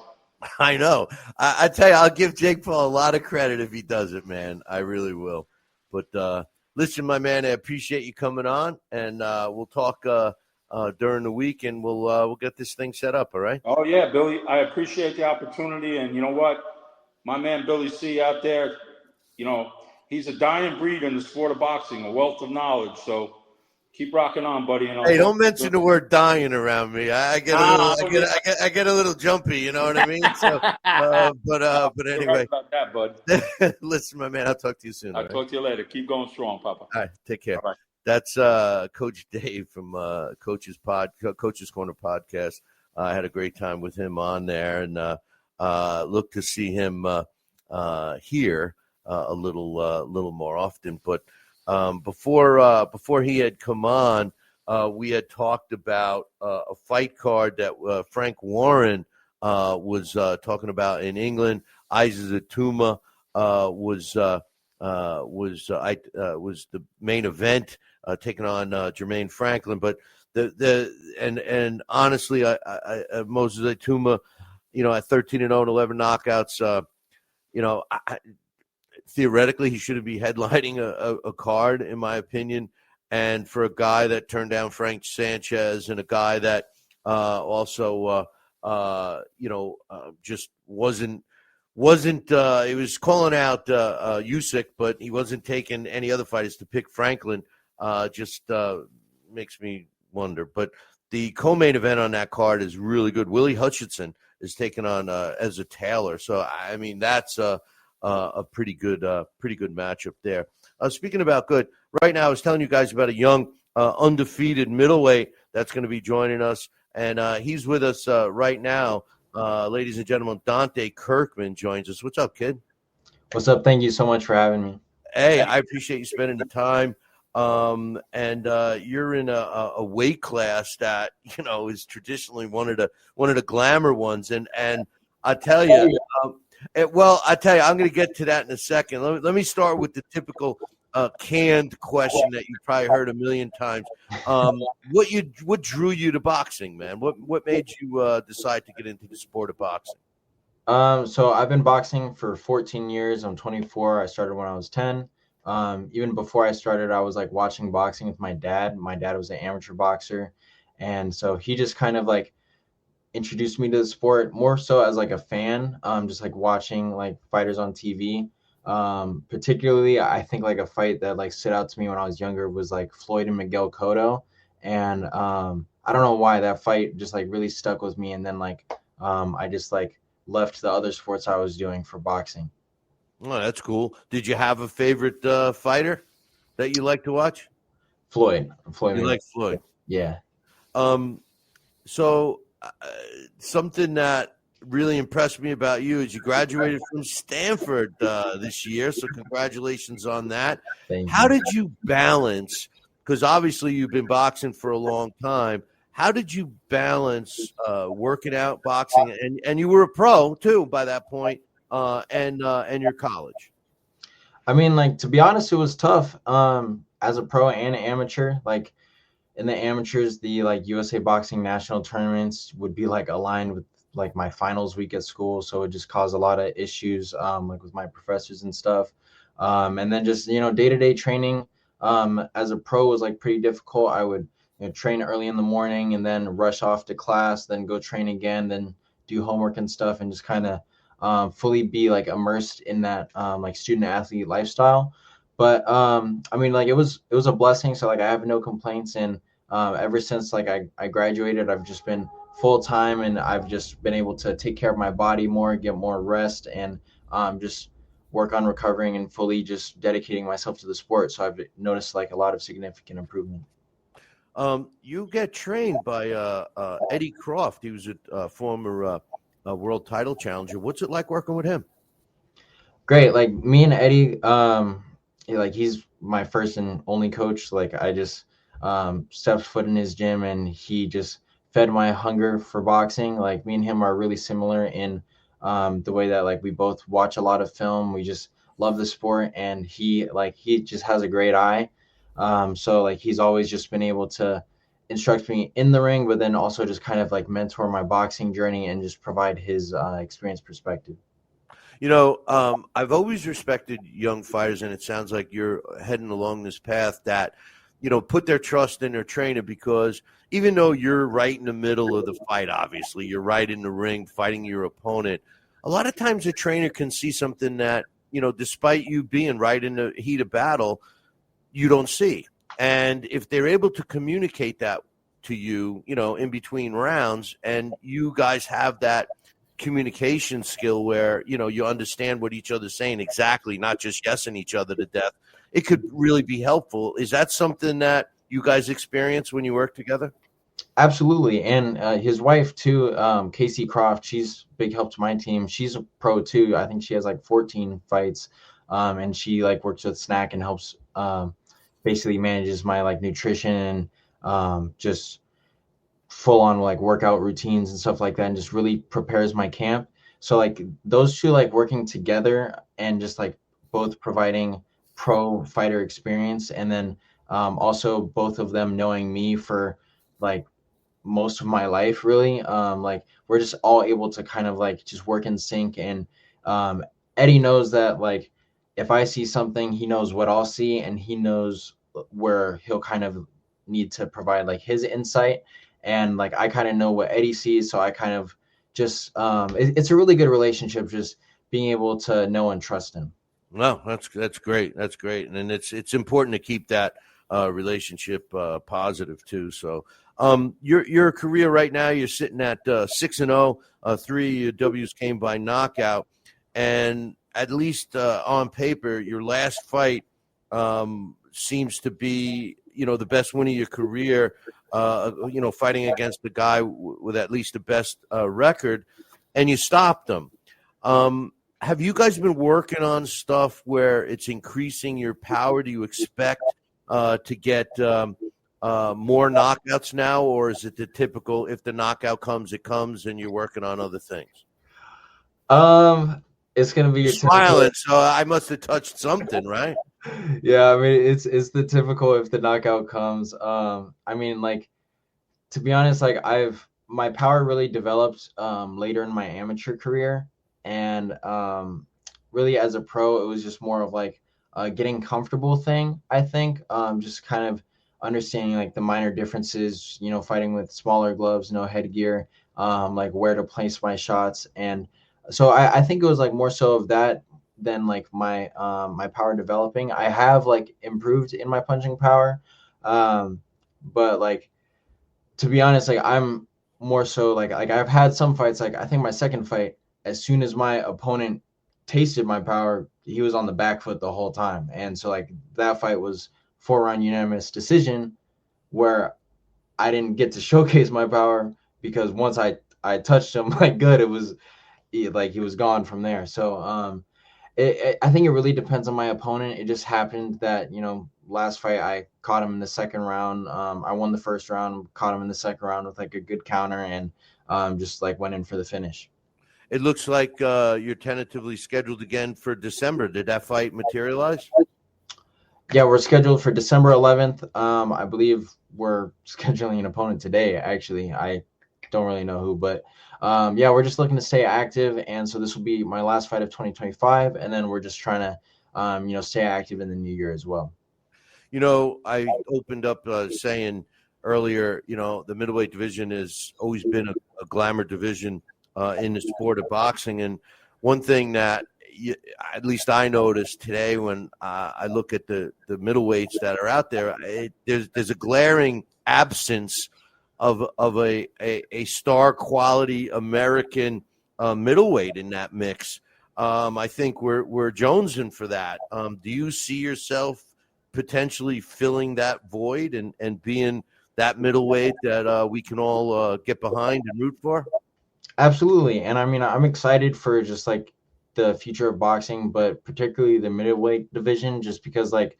I know. I tell you, I'll give Jake Paul a lot of credit if he does it, man. I really will. But listen, my man, I appreciate you coming on, and we'll talk during the week, and we'll get this thing set up, all right? Oh, yeah, Billy. I appreciate the opportunity, and you know what? My man Billy C. out there, he's a dying breed in the sport of boxing, a wealth of knowledge, so keep rocking on, buddy. And hey, don't mention the word dying around me. I get a little jumpy. You know what I mean? So, but anyway, right about that, bud. Listen, my man, I'll talk to you soon. I'll talk to you later. Keep going strong, Papa. All right, take care. Bye-bye. That's Coach Dave from Coach's Corner podcast. I had a great time with him on there, and look to see him here a little more often. But before he had come on, we had talked about a fight card that Frank Warren was talking about in England. Isaac Zatuma was the main event, taking on Jermaine Franklin. But and honestly, Moses Zatuma, at 13-0 and 11 knockouts, theoretically, he shouldn't be headlining a card, in my opinion. And for a guy that turned down Frank Sanchez and a guy that also, just wasn't. He was calling out Usyk, but he wasn't taking any other fighters to pick Franklin. Just makes me wonder. But the co-main event on that card is really good. Willie Hutchinson is taking on Ezra Taylor. So I mean, that's a pretty good matchup there. Speaking about good, right now I was telling you guys about a young undefeated middleweight that's going to be joining us, and he's with us right now. Ladies and gentlemen, Dante Kirkman joins us. What's up, kid? What's up? Thank you so much for having me. Hey, I appreciate you spending the time. And you're in a weight class that is traditionally one of the glamour ones, and I tell you. I'm going to get to that in a second. Let me start with the typical canned question that you've probably heard a million times. What drew you to boxing, man? What made you decide to get into the sport of boxing? So I've been boxing for 14 years. I'm 24. I started when I was 10. Even before I started, I was like watching boxing with my dad. My dad was an amateur boxer, and so he just kind of like introduced me to the sport more so as like a fan, just like watching like fighters on TV. Particularly, I think like a fight that like stood out to me when I was younger was like Floyd and Miguel Cotto, and I don't know why that fight just like really stuck with me. And then like I just like left the other sports I was doing for boxing. Oh, that's cool. Did you have a favorite fighter that you like to watch? Floyd. You like Floyd? Yeah. So something that really impressed me about you is you graduated from Stanford this year. So congratulations on that. Thank you. How did you balance, because obviously you've been boxing for a long time. How did you balance working out, boxing, and you were a pro too by that point, and your college? I mean, like, to be honest, it was tough as a pro and an amateur. Like, in the amateurs, the like USA Boxing national tournaments would be like aligned with like my finals week at school, so it just caused a lot of issues like with my professors and stuff. And then just day-to-day training as a pro was like pretty difficult. I would train early in the morning and then rush off to class, then go train again, then do homework and stuff, and just kind of fully be like immersed in that like student athlete lifestyle. But I mean, like it was a blessing. So like I have no complaints, and ever since like I graduated, I've just been full time, and I've just been able to take care of my body more, get more rest, and just work on recovering and fully just dedicating myself to the sport. So I've noticed like a lot of significant improvement. You get trained by Eddie Croft. He was a former world title challenger. What's it like working with him? Great. Like me and Eddie, like he's my first and only coach. Like I just stepped foot in his gym, and he just fed my hunger for boxing. Like me and him are really similar in the way that like we both watch a lot of film. We just love the sport, and he just has a great eye. So like he's always just been able to instruct me in the ring, but then also just kind of like mentor my boxing journey and just provide his experience perspective. I've always respected young fighters, and it sounds like you're heading along this path that, put their trust in their trainer, because even though you're right in the middle of the fight, obviously, you're right in the ring fighting your opponent, a lot of times a trainer can see something that, despite you being right in the heat of battle, you don't see. And if they're able to communicate that to you, in between rounds, and you guys have that communication skill where you understand what each other's saying exactly, not just yesing each other to death, it could really be helpful. Is that something that you guys experience when you work together? Absolutely. And his wife too, Casey Croft, she's big help to my team. She's a pro too. I think she has like 14 fights, and she like works with Snack and helps basically manages my like nutrition and just full on like workout routines and stuff like that, and just really prepares my camp. So like those two like working together and just like both providing pro fighter experience, and then also both of them knowing me for like most of my life really, like we're just all able to kind of like just work in sync. And Eddie knows that like if I see something, he knows what I'll see, and he knows where he'll kind of need to provide like his insight, and like I kind of know what Eddie sees. So I kind of just it's a really good relationship, just being able to know and trust him. No, that's great. That's great. And then it's important to keep that relationship positive too. So your career right now, you're sitting at 6-0, 3 W's came by knockout, and at least on paper, your last fight seems to be, the best win of your career, fighting against a guy with at least the best record, and you stopped him. Have you guys been working on stuff where it's increasing your power? Do you expect to get more knockouts now, or is it the typical, if the knockout comes, it comes, and you're working on other things? It's gonna be smiling, so I must have touched something, right? Yeah, I mean it's the typical if the knockout comes. I mean, like, to be honest, like my power really developed later in my amateur career, and really as a pro, it was just more of like a getting comfortable thing. I think just kind of understanding like the minor differences, fighting with smaller gloves, no headgear, like where to place my shots. And so I think it was like more so of that than like my my power developing. I have like improved in my punching power, but like, to be honest, like I'm more so like I've had some fights, like I think my second fight, as soon as my opponent tasted my power, he was on the back foot the whole time. And so like that fight was 4-round unanimous decision, where I didn't get to showcase my power, because once I touched him like good, it was like he was gone from there. So I think it really depends on my opponent. It just happened that, last fight I caught him in the second round. I won the first round, caught him in the second round with like a good counter, and just like went in for the finish. It looks like you're tentatively scheduled again for December. Did that fight materialize? Yeah, we're scheduled for December 11th. I believe we're scheduling an opponent today, actually. I don't really know who, but yeah, we're just looking to stay active. And so this will be my last fight of 2025. And then we're just trying to, stay active in the new year as well. I opened up saying earlier, the middleweight division has always been a glamour division in the sport of boxing. And one thing that at least I noticed today when I look at the middleweights that are out there, there's a glaring absence of a star quality American middleweight in that mix. I think we're jonesing for that. Do you see yourself potentially filling that void and being that middleweight that we can all get behind and root for? Absolutely. And I mean, I'm excited for just like the future of boxing, but particularly the middleweight division, just because like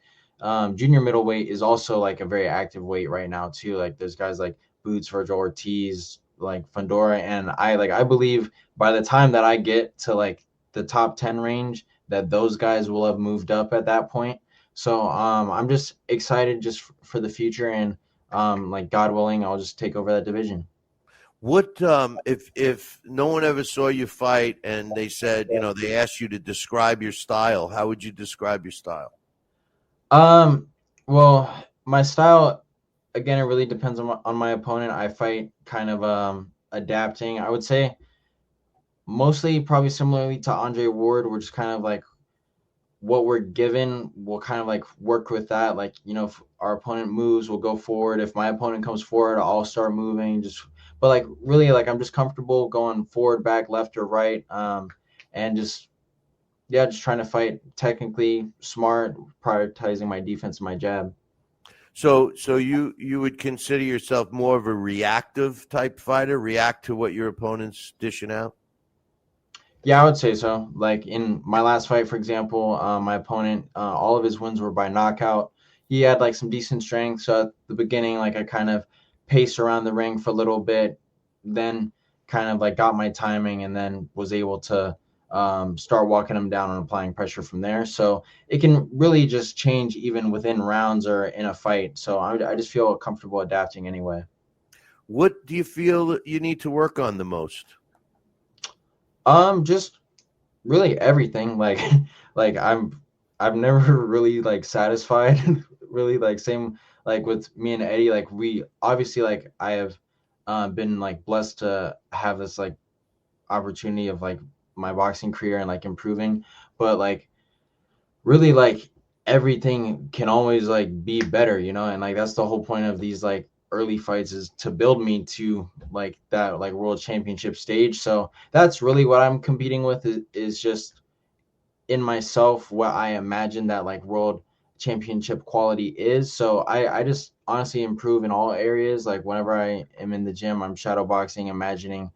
junior middleweight is also like a very active weight right now too. Like there's guys like Boots, Virgil Ortiz, like Fundora. And I believe by the time that I get to like the top 10 range, that those guys will have moved up at that point. So I'm just excited just for the future, and like God willing, I'll just take over that division. What if no one ever saw you fight and they said, they asked you to describe your style, how would you describe your style? Well, my style, again, it really depends on my opponent. I fight kind of adapting. I would say mostly probably similarly to Andre Ward. We're just kind of like what we're given, we'll kind of like work with that. Like, if our opponent moves, we'll go forward. If my opponent comes forward, I'll start moving. But like really, like I'm just comfortable going forward, back, left, or right, and just trying to fight technically smart, prioritizing my defense and my jab. So you would consider yourself more of a reactive type fighter, react to what your opponent's dishing out? Yeah, I would say so. Like in my last fight, for example, my opponent, all of his wins were by knockout. He had like some decent strength. So at the beginning, like I kind of paced around the ring for a little bit, then kind of like got my timing, and then was able to start walking him down and applying pressure from there. So it can really just change even within rounds or in a fight. So I just feel comfortable adapting anyway. What do you feel you need to work on the most? Just really everything. Like I've never really like satisfied really, like same like with me and Eddie. Like we obviously, like I have been like blessed to have this like opportunity of like my boxing career and like improving, but like really like everything can always like be better, and like that's the whole point of these like early fights, is to build me to like that like world championship stage. So that's really what I'm competing with, is just in myself what I imagine that like world championship quality is. So I just honestly improve in all areas. Like whenever I am in the gym, I'm shadow boxing, imagining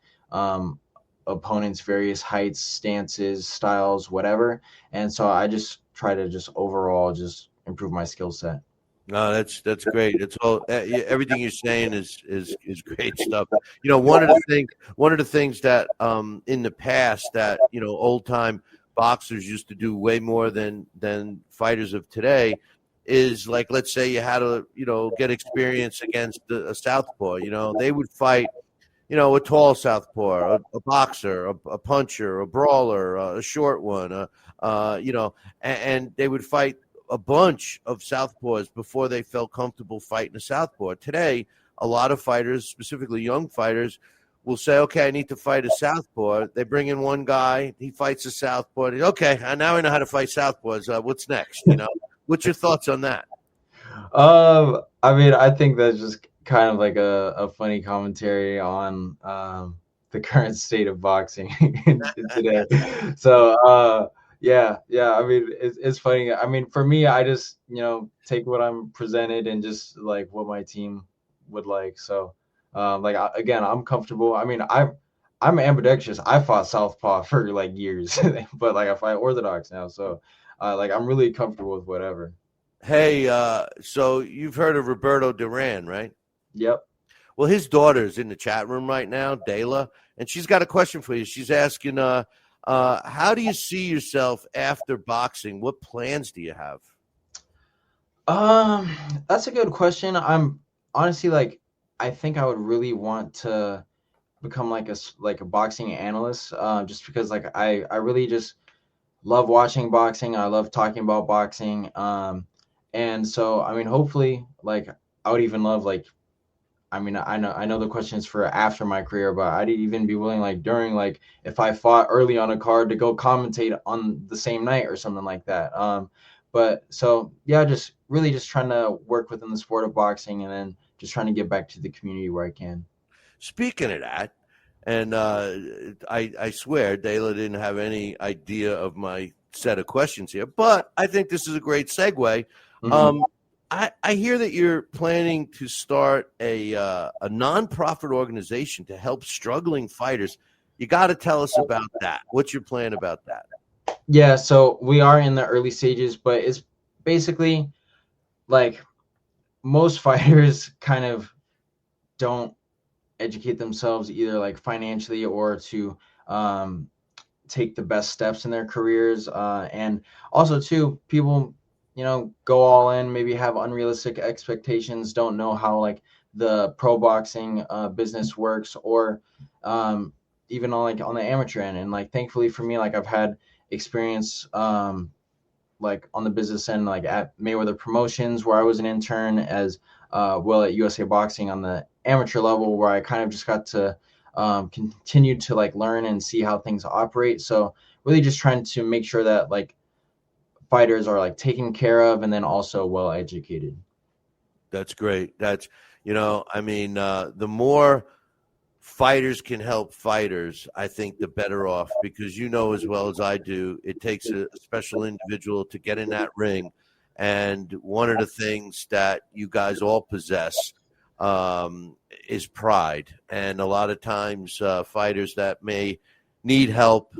opponents' various heights, stances, styles, whatever. And so I just try to just overall just improve my skill set. No, that's great. It's all everything you're saying is great stuff. One of the things that in the past that old time boxers used to do way more than fighters of today is, like, let's say you had to get experience against a southpaw. They would fight a tall southpaw, a boxer, a puncher, a brawler, a short one, and they would fight a bunch of southpaws before they felt comfortable fighting a southpaw. Today, a lot of fighters, specifically young fighters, will say, okay, I need to fight a southpaw. They bring in one guy, he fights a southpaw. Okay, now I know how to fight southpaws. What's next? What's your thoughts on that? I mean, I think that's just kind of like a funny commentary on the current state of boxing today. So yeah. I mean, it's funny. I mean, for me, I just take what I'm presented and just like what my team would like. So again, I'm comfortable. I mean, I'm ambidextrous. I fought southpaw for like years, but like I fight orthodox now. So like I'm really comfortable with whatever. Hey, so you've heard of Roberto Duran, right? Yep. Well, his daughter's in the chat room right now, Dayla, and she's got a question for you. She's asking, how do you see yourself after boxing? What plans do you have? That's a good question. I'm honestly like, I think I would really want to become like a boxing analyst, just because like I really just love watching boxing. I love talking about boxing. And so I mean, hopefully, like I would even love like, I mean, I know the question is for after my career, but I'd even be willing, like during, like if I fought early on a card, to go commentate on the same night or something like that. But so yeah, just really just trying to work within the sport of boxing, and then just trying to get back to the community where I can. Speaking of that, and I swear Dayla didn't have any idea of my set of questions here, but I think this is a great segue. Mhm. I hear that you're planning to start a nonprofit organization to help struggling fighters. You got to tell us about that. What's your plan about that? Yeah, so we are in the early stages, but it's basically like most fighters kind of don't educate themselves either like financially or to take the best steps in their careers. And also too, people, go all in, maybe have unrealistic expectations, don't know how like the pro boxing business works, or even on like on the amateur end. And like thankfully for me, like I've had experience like on the business end, like at Mayweather Promotions, where I was an intern, as well at USA Boxing on the amateur level, where I kind of just got to continue to like learn and see how things operate. So really just trying to make sure that like fighters are like taken care of, and then also well educated. That's great. That's, I mean, the more fighters can help fighters, I think the better off, because as well as I do, it takes a special individual to get in that ring. And one of the things that you guys all possess is pride. And a lot of times fighters that may need help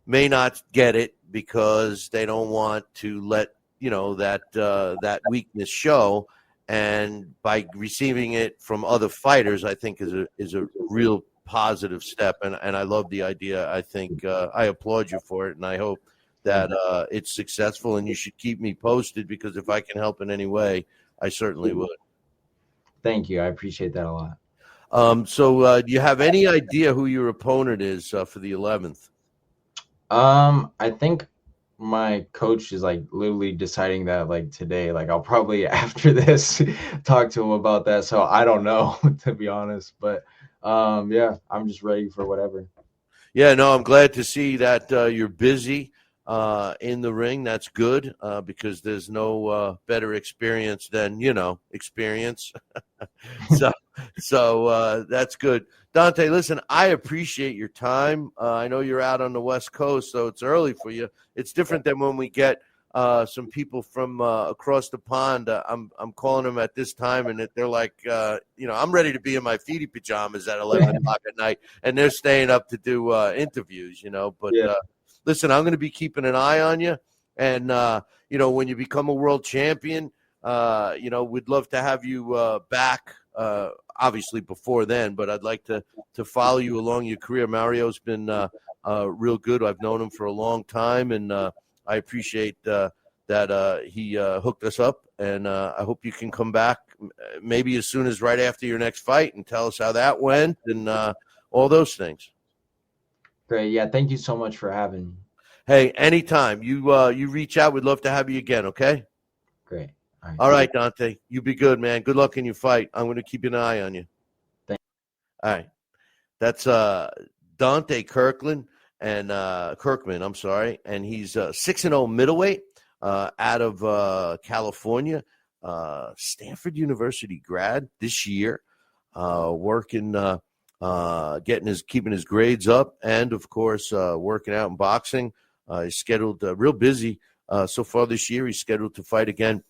may not get it because they don't want to let that weakness show. And by receiving it from other fighters, I think is a real positive step. And I love the idea. I think I applaud you for it, and I hope that it's successful. And you should keep me posted, because if I can help in any way, I certainly would. Thank you. I appreciate that a lot. So do you have any idea who your opponent is for the 11th? I think my coach is like literally deciding that like today. Like I'll probably after this talk to him about that. So I don't know, to be honest. But yeah, I'm just ready for whatever. Yeah, no, I'm glad to see that you're busy in the ring. That's good, because there's no better experience than experience. so that's good. Dante, listen, I appreciate your time. I know you're out on the West Coast, so it's early for you. It's different than when we get some people from across the pond. I'm calling them at this time, and they're like, I'm ready to be in my feety pajamas at 11 o'clock at night, and they're staying up to do interviews, But listen, I'm going to be keeping an eye on you, and when you become a world champion, we'd love to have you back. Obviously before then, but I'd like to follow you along your career. Mario's been real good. I've known him for a long time, and I appreciate that he hooked us up, and I hope you can come back maybe as soon as right after your next fight and tell us how that went and all those things. Great. Yeah, thank you so much for having me. Hey, anytime. You reach out. We'd love to have you again, okay? Great. All right, Dante. You be good, man. Good luck in your fight. I'm going to keep an eye on you. Thanks. All right. That's Dante Kirkman, I'm sorry. And he's 6-0 middleweight out of California, Stanford University grad this year, working, keeping his grades up, and, of course, working out in boxing. He's scheduled real busy so far this year. He's scheduled to fight again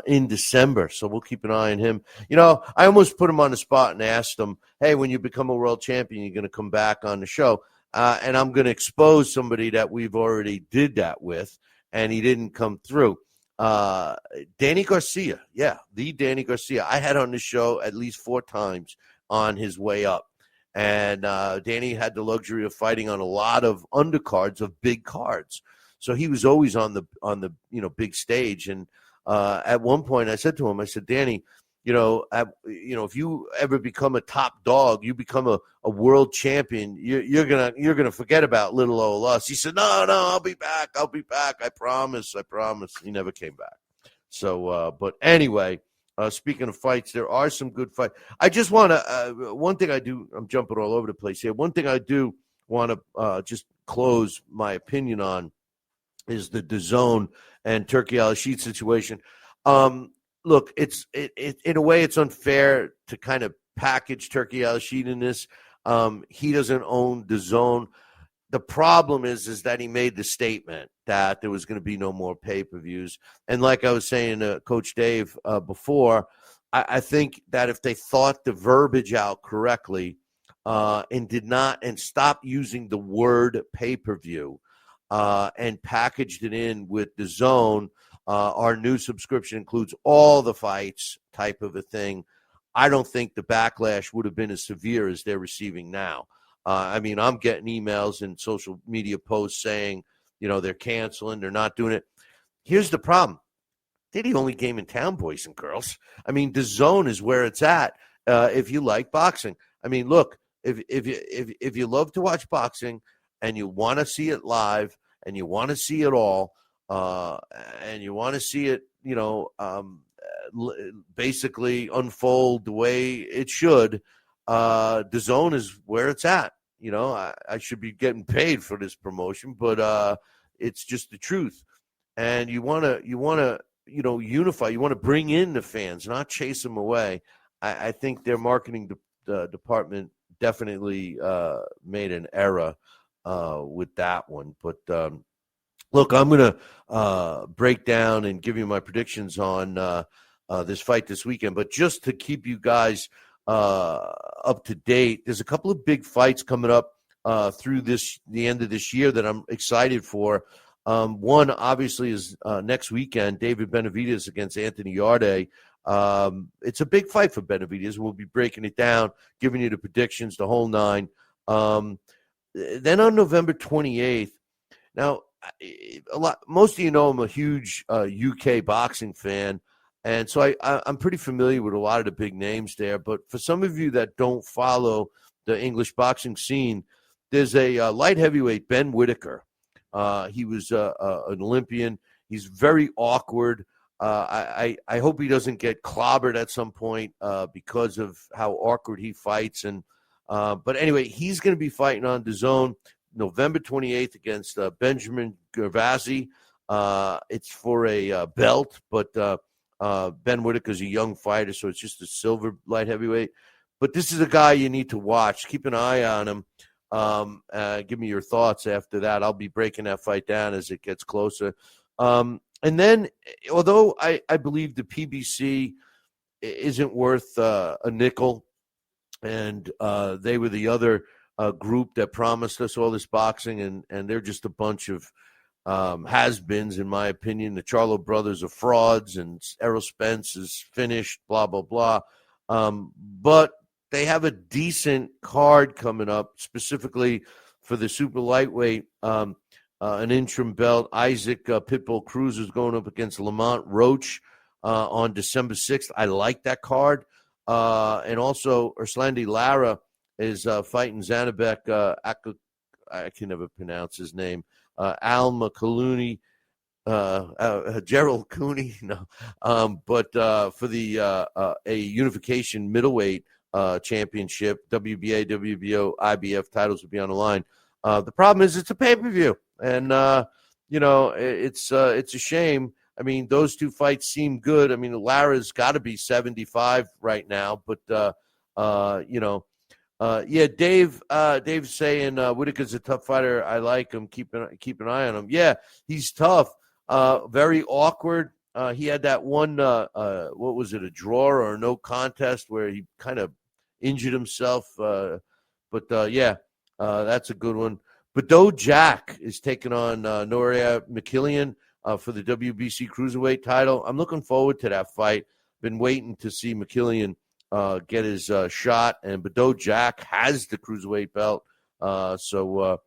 in December, so we'll keep an eye on him. I almost put him on the spot and asked him, hey, when you become a world champion, you're going to come back on the show. And I'm going to expose somebody that we've already did that with, and he didn't come through. Danny Garcia. Yeah, the Danny Garcia. I had on the show at least 4 times on his way up. And Danny had the luxury of fighting on a lot of undercards of big cards. So he was always on the big stage. And at one point I said to him, Danny, if you ever become a top dog, you become a world champion, you're gonna forget about little old us. He said, no, I'll be back. I promise. He never came back. So, but anyway, speaking of fights, there are some good fights. I just want to, one thing I do, I'm jumping all over the place here. One thing I do want to just close my opinion on is the DAZN and Turki Alalshikh situation. Look, it's in a way it's unfair to kind of package Turki Alalshikh in this. He doesn't own DAZN. The problem is that he made the statement that there was going to be no more pay-per-views. And like I was saying to Coach Dave before, I think that if they thought the verbiage out correctly and stopped using the word pay-per-view and packaged it in with DAZN, our new subscription includes all the fights type of a thing, I don't think the backlash would have been as severe as they're receiving now. I'm getting emails and social media posts saying, they're canceling, they're not doing it. Here's the problem. They're the only game in town, boys and girls. DAZN is where it's at if you like boxing. Look, if you love to watch boxing and you want to see it live and you want to see it all, and you want to see it, basically unfold the way it should, DAZN is where it's at. I should be getting paid for this promotion, but it's just the truth. And you want to unify. You want to bring in the fans, not chase them away. I think their marketing department definitely made an error with that one. But look, I'm going to break down and give you my predictions on this fight this weekend. But just to keep you guys up to date, there's a couple of big fights coming up through the end of this year that I'm excited for. One, obviously, is next weekend, David Benavidez against Anthony Yarde. It's a big fight for Benavidez. We'll be breaking it down, giving you the predictions, the whole nine. Then on November 28th, now, most of you know I'm a huge UK boxing fan, and so I'm pretty familiar with a lot of the big names there. But for some of you that don't follow the English boxing scene, there's a light heavyweight, Ben Whitaker. He was an Olympian. He's very awkward. I hope he doesn't get clobbered at some point because of how awkward he fights. But anyway, he's going to be fighting on DAZN November 28th against Benjamin Gervasi. It's for a belt, but Ben Whitaker's a young fighter, so it's just a silver light heavyweight. But this is a guy you need to watch. Keep an eye on him. Give me your thoughts after that. I'll be breaking that fight down as it gets closer. And then, although I believe the PBC isn't worth a nickel, and they were the other group that promised us all this boxing, and they're just a bunch of has-beens, in my opinion. The Charlo brothers are frauds, and Errol Spence is finished, blah, blah, blah. But they have a decent card coming up, specifically for the super lightweight, an interim belt. Isaac Pitbull Cruz is going up against Lamont Roach on December 6th. I like that card. And also, Urslandi Lara is fighting Zanabek. I can never pronounce his name. Alma Kaluni, Gerald Cooney. No, but for the a unification middleweight championship, WBA, WBO, IBF titles will be on the line. The problem is it's a pay-per-view, and it's a shame. Those two fights seem good. Lara's got to be 75 right now, but Dave's saying Whitaker's a tough fighter. I like him. Keep an eye on him. Yeah, he's tough. Very awkward. He had that one. What was it? A draw or a no contest where he kind of injured himself. But that's a good one. Badou Jack is taking on Noria McKillian for the WBC cruiserweight title. I'm looking forward to that fight. Been waiting to see McKillian get his shot, and Badou Jack has the cruiserweight belt. So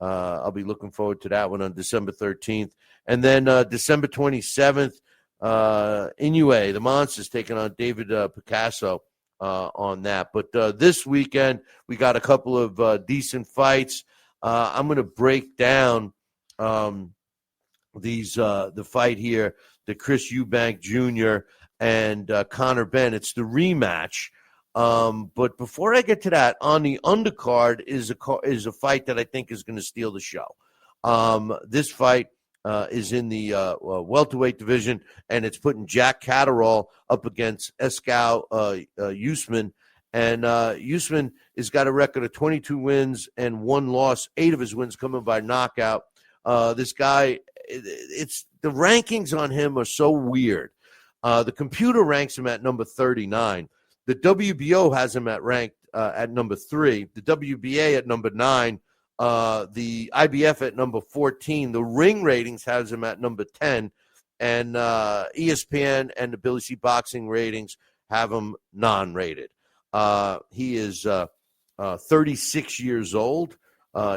I'll be looking forward to that one on December 13th. And then December 27th, Inoue, the Monsters, taking on David Picasso on that. But this weekend, we got a couple of decent fights. I'm going to break down the fight here, the Chris Eubank Jr. and Conor Benn. It's the rematch. But before I get to that, on the undercard is a fight that I think is going to steal the show. This fight is in the welterweight division, and it's putting Jack Catterall up against Eskal Usman. And Usman has got a record of 22 wins and 1 loss, 8 of his wins coming by knockout. This guy, it's the rankings on him are so weird. The computer ranks him at number 39. The WBO has him ranked at number 3. The WBA at number 9. The IBF at number 14. The Ring Ratings has him at number 10. And ESPN and the Billy C. Boxing Ratings have him non-rated. He is 36 years old.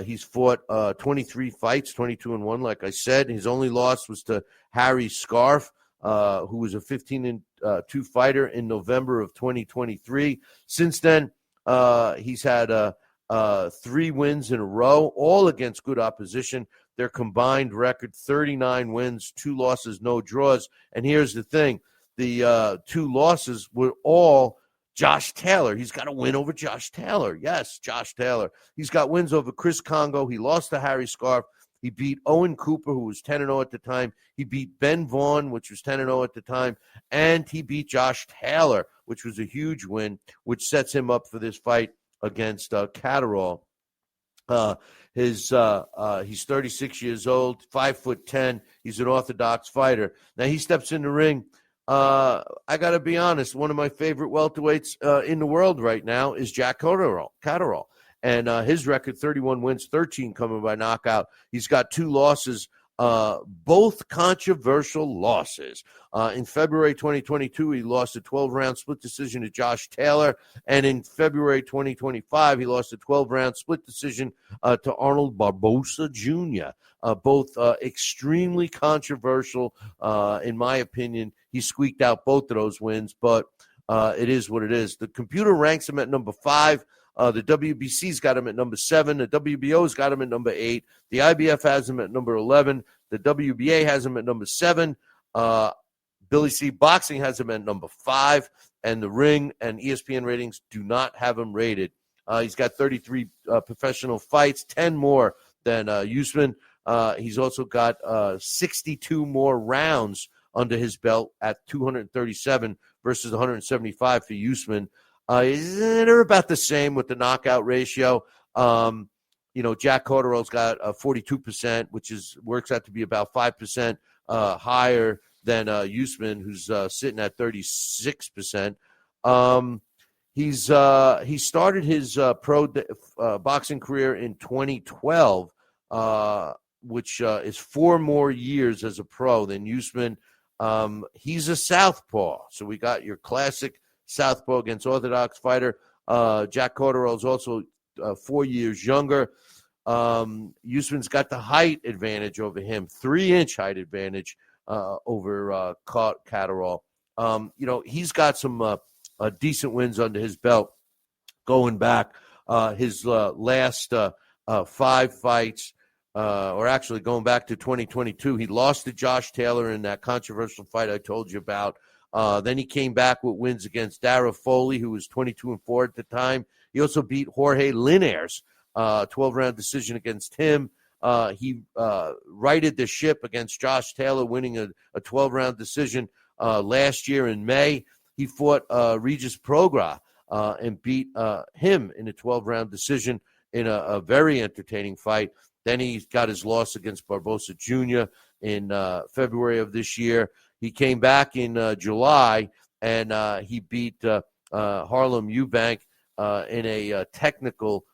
He's fought 23 fights, 22-1, like I said. His only loss was to Harry Scarf, who was a 15-2 fighter in November of 2023. Since then, he's had 3 wins in a row, all against good opposition. Their combined record, 39 wins, 2 losses, no draws. And here's the thing. The 2 losses were all Josh Taylor. He's got a win over Josh Taylor. Yes, Josh Taylor. He's got wins over Chris Congo. He lost to Harry Scarf. He beat Owen Cooper, who was 10-0 at the time. He beat Ben Vaughn, which was 10-0 at the time. And he beat Josh Taylor, which was a huge win, which sets him up for this fight against Catterall. He's 36 years old, 5'10". He's an orthodox fighter. Now he steps in the ring. I got to be honest, one of my favorite welterweights in the world right now is Jack Catterall. And his record, 31 wins, 13 coming by knockout. He's got 2 losses, both controversial losses. In February 2022, he lost a 12-round split decision to Josh Taylor. And in February 2025, he lost a 12-round split decision to Arnold Barbosa Jr., both extremely controversial, in my opinion. He squeaked out both of those wins, but it is what it is. The computer ranks him at number 5. The WBC's got him at number 7. The WBO's got him at number 8. The IBF has him at number 11. The WBA has him at number 7. Billy C. Boxing has him at number 5. And the Ring and ESPN Ratings do not have him rated. He's got 33 professional fights, 10 more than Usman. He's also got 62 more rounds under his belt at 237 versus 175 for Usman. They're about the same with the knockout ratio. Jack Catterall's got 42%, which works out to be about 5% higher than Usman, who's sitting at 36%. He started his pro boxing career in 2012, which is 4 more years as a pro than Usman. He's a southpaw, so we got your classic southpaw against orthodox fighter. Jack Catterall is also 4 years younger. Usman's got the height advantage over him, 3-inch height advantage over Catterall. He's got some decent wins under his belt going back. His last 5 fights, or actually going back to 2022, he lost to Josh Taylor in that controversial fight I told you about. Then he came back with wins against Dara Foley, who was 22-4 at the time. He also beat Jorge Linares, 12-round decision against him. He righted the ship against Josh Taylor, winning a 12-round decision last year in May. He fought Regis Prograis and beat him in a 12-round decision in a very entertaining fight. Then he got his loss against Barbosa Jr. in February of this year. He came back in July, and he beat Harlem Eubank in a technical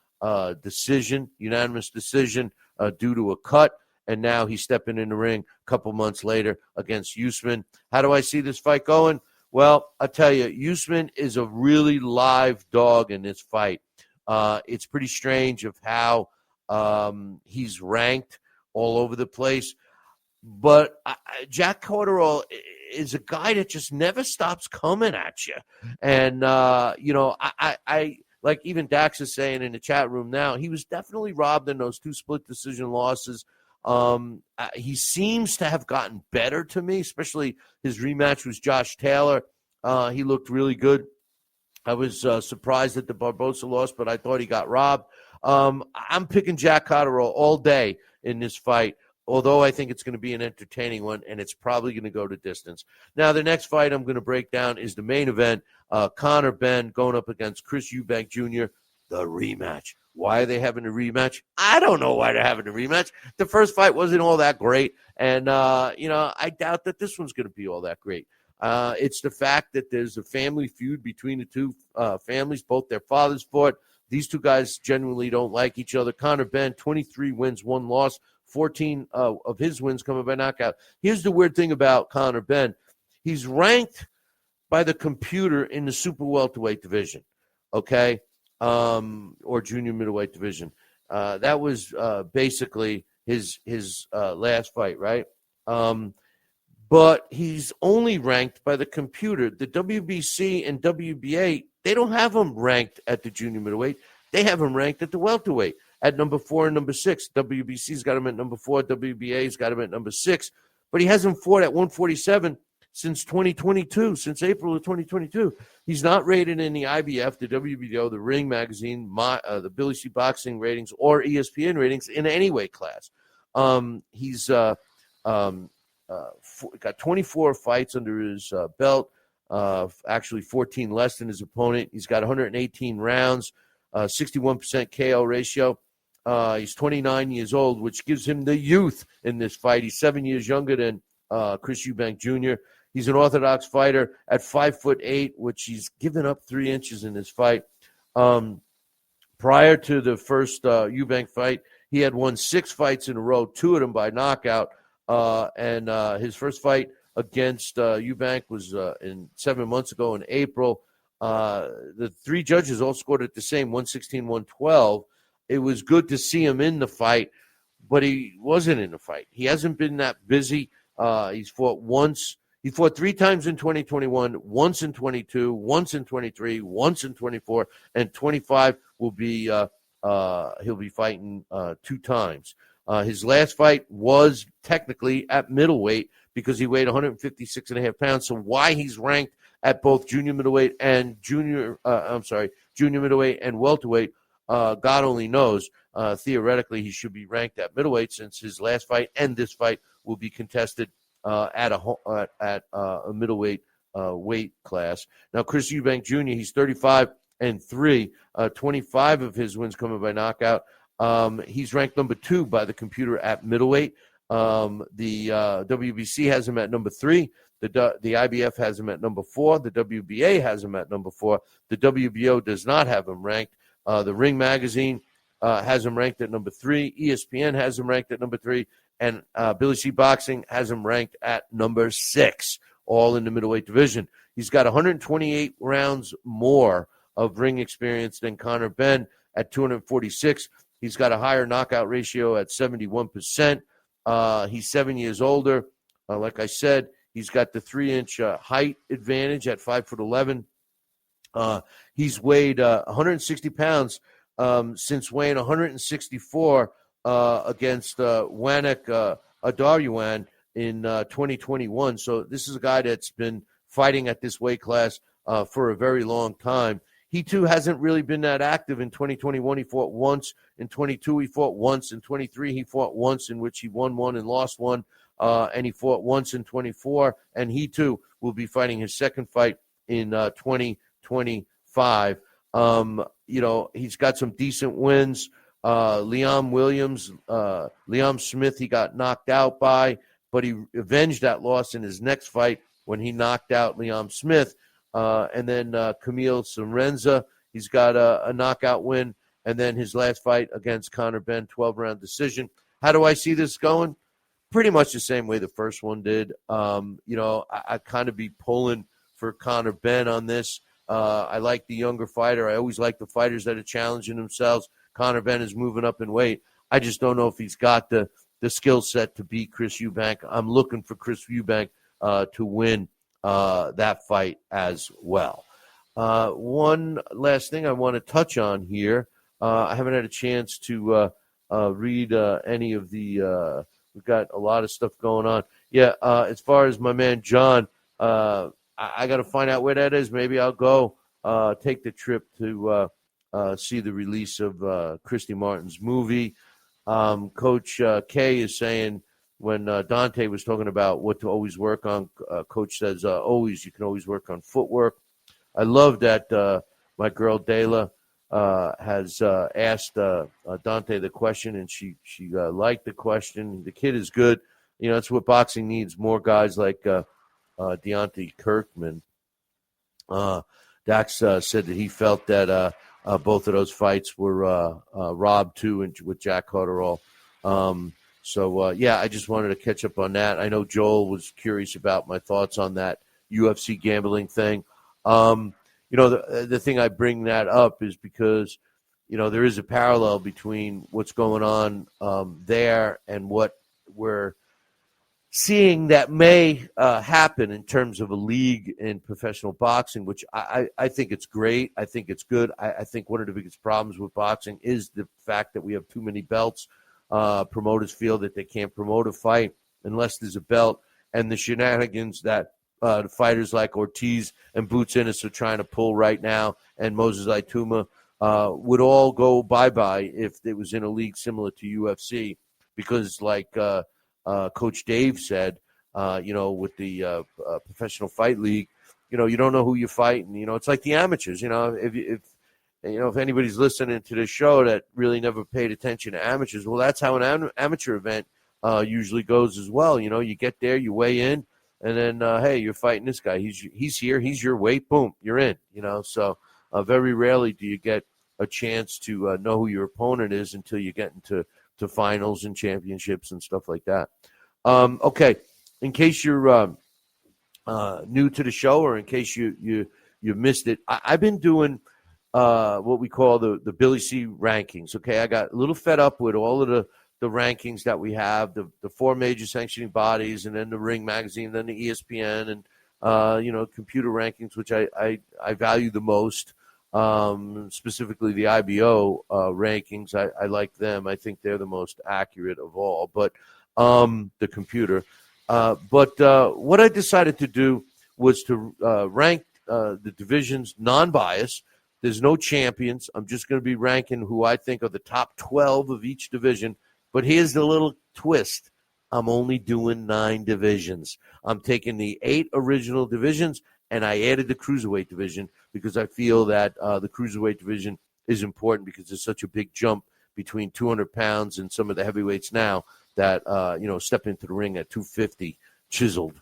decision, unanimous decision due to a cut. And now he's stepping in the ring a couple months later against Usman. How do I see this fight going? Well, I'll tell you, Usman is a really live dog in this fight. It's pretty strange of how he's ranked all over the place. But Jack Catterall is a guy that just never stops coming at you. And, I like even Dax is saying in the chat room now, he was definitely robbed in those 2 split decision losses. He seems to have gotten better to me, especially his rematch with Josh Taylor. He looked really good. I was surprised at the Barbosa loss, but I thought he got robbed. I'm picking Jack Cotterill all day in this fight, although I think it's going to be an entertaining one, and it's probably going to go to distance. Now, the next fight I'm going to break down is the main event, Conor Benn going up against Chris Eubank Jr., the rematch. Why are they having a rematch? I don't know why they're having a rematch. The first fight wasn't all that great, and, I doubt that this one's going to be all that great. It's the fact that there's a family feud between the two families. Both their fathers fought. These two guys genuinely don't like each other. Conor Benn, 23 wins, 1 loss, 14 of his wins coming by knockout. Here's the weird thing about Conor Benn. He's ranked by the computer in the super welterweight division, okay, or junior middleweight division. That was basically his last fight, right? But he's only ranked by the computer. The WBC and WBA, they don't have him ranked at the junior middleweight. They have him ranked at the welterweight at number 4 and number 6. WBC's got him at number 4. WBA's got him at number 6. But he hasn't fought at 147 since 2022, since April of 2022. He's not rated in the IBF, the WBO, the Ring Magazine, the Billy C. Boxing ratings, or ESPN ratings in any weight class. He's got 24 fights under his belt, actually 14 less than his opponent. He's got 118 rounds, 61% KO ratio. He's 29 years old, which gives him the youth in this fight. He's 7 years younger than Chris Eubank Jr. He's an orthodox fighter at 5'8", which he's given up 3 inches in this fight. Prior to the first Eubank fight, he had won 6 fights in a row, 2 of them by knockout. And his first fight against Eubank was 7 months ago in April. The 3 judges all scored it the same, 116, 112. It was good to see him in the fight, but he wasn't in the fight. He hasn't been that busy. He's fought once. He fought 3 times in 2021, once in 22, once in 23, once in 24, and 25 will be he'll be fighting 2 times. His last fight was technically at middleweight because he weighed 156.5 pounds. So why he's ranked at both junior middleweight and junior middleweight and welterweight, God only knows. Theoretically, he should be ranked at middleweight since his last fight and this fight will be contested at a middleweight weight class. Now, Chris Eubank Jr., he's 35-3, 25 of his wins coming by knockout. He's ranked number 2 by the computer at middleweight. The WBC has him at number 3. The IBF has him at number 4. The WBA has him at number 4. The WBO does not have him ranked. The Ring Magazine has him ranked at number 3. ESPN has him ranked at number 3. And Billy C. Boxing has him ranked at number 6, all in the middleweight division. He's got 128 rounds more of ring experience than Conor Benn at 246. He's got a higher knockout ratio at 71%. He's 7 years older. Like I said, he's got the 3-inch height advantage at 5'11". He's weighed 160 pounds since weighing 164 against Wanek Adaryan in 2021. So this is a guy that's been fighting at this weight class for a very long time. He, too, hasn't really been that active. In 2021, he fought once. In 22, he fought once. In 23, he fought once, in which he won 1 and lost 1. And he fought once in 24. And he, too, will be fighting his second fight in 2025. He's got some decent wins. Liam Smith, he got knocked out by, but he avenged that loss in his next fight when he knocked out Liam Smith. And then Camille Sorenza, he's got a knockout win. And then his last fight against Conor Benn, 12-round decision. How do I see this going? Pretty much the same way the first one did. I kind of be pulling for Conor Benn on this. I like the younger fighter. I always like the fighters that are challenging themselves. Conor Benn is moving up in weight. I just don't know if he's got the skill set to beat Chris Eubank. I'm looking for Chris Eubank to win that fight as well. One last thing I want to touch on here. I haven't had a chance to read any of the we've got a lot of stuff going on. Yeah, as far as my man John, I got to find out where that is. Maybe I'll go take the trip to see the release of Christy Martin's movie. Coach K is saying when Dante was talking about what to always work on, Coach says, you can always work on footwork. I love that my girl Dayla has asked Dante the question, and she liked the question. The kid is good. You know, that's what boxing needs, more guys like Dante Kirkman. Dax said that he felt that both of those fights were robbed, too, and with Jack Carterall. I just wanted to catch up on that. I know Joel was curious about my thoughts on that UFC gambling thing. The thing I bring that up is because, there is a parallel between what's going on there and what we're seeing that may happen in terms of a league in professional boxing, which I think it's great. I think it's good. I think one of the biggest problems with boxing is the fact that we have too many belts. Promoters feel that they can't promote a fight unless there's a belt, and the shenanigans that the fighters like Ortiz and Boots Ennis are trying to pull right now, and Moses Ituma would all go bye-bye if it was in a league similar to UFC, because like Coach Dave said, with the professional fight league, you don't know who you're fighting. It's like the amateurs. If anybody's listening to this show that really never paid attention to amateurs, well, that's how an amateur event usually goes as well. You get there, you weigh in, and then, hey, you're fighting this guy. He's here. He's your weight. Boom, you're in. So very rarely do you get a chance to know who your opponent is until you get into finals and championships and stuff like that. Okay, in case you're new to the show, or in case you missed it, I've been doing what we call the Billy C rankings. Okay, I got a little fed up with all of the rankings that we have, the four major sanctioning bodies, and then the Ring magazine, then the ESPN, and computer rankings, which I value the most. Specifically the IBO rankings, I like them. I think they're the most accurate of all, but the computer. But what I decided to do was to rank the divisions non-biased. There's no champions. I'm just going to be ranking who I think are the top 12 of each division. But here's the little twist. I'm only doing 9 divisions. I'm taking the 8 original divisions, and I added the cruiserweight division because I feel that the cruiserweight division is important because there's such a big jump between 200 pounds and some of the heavyweights now that, step into the ring at 250 chiseled,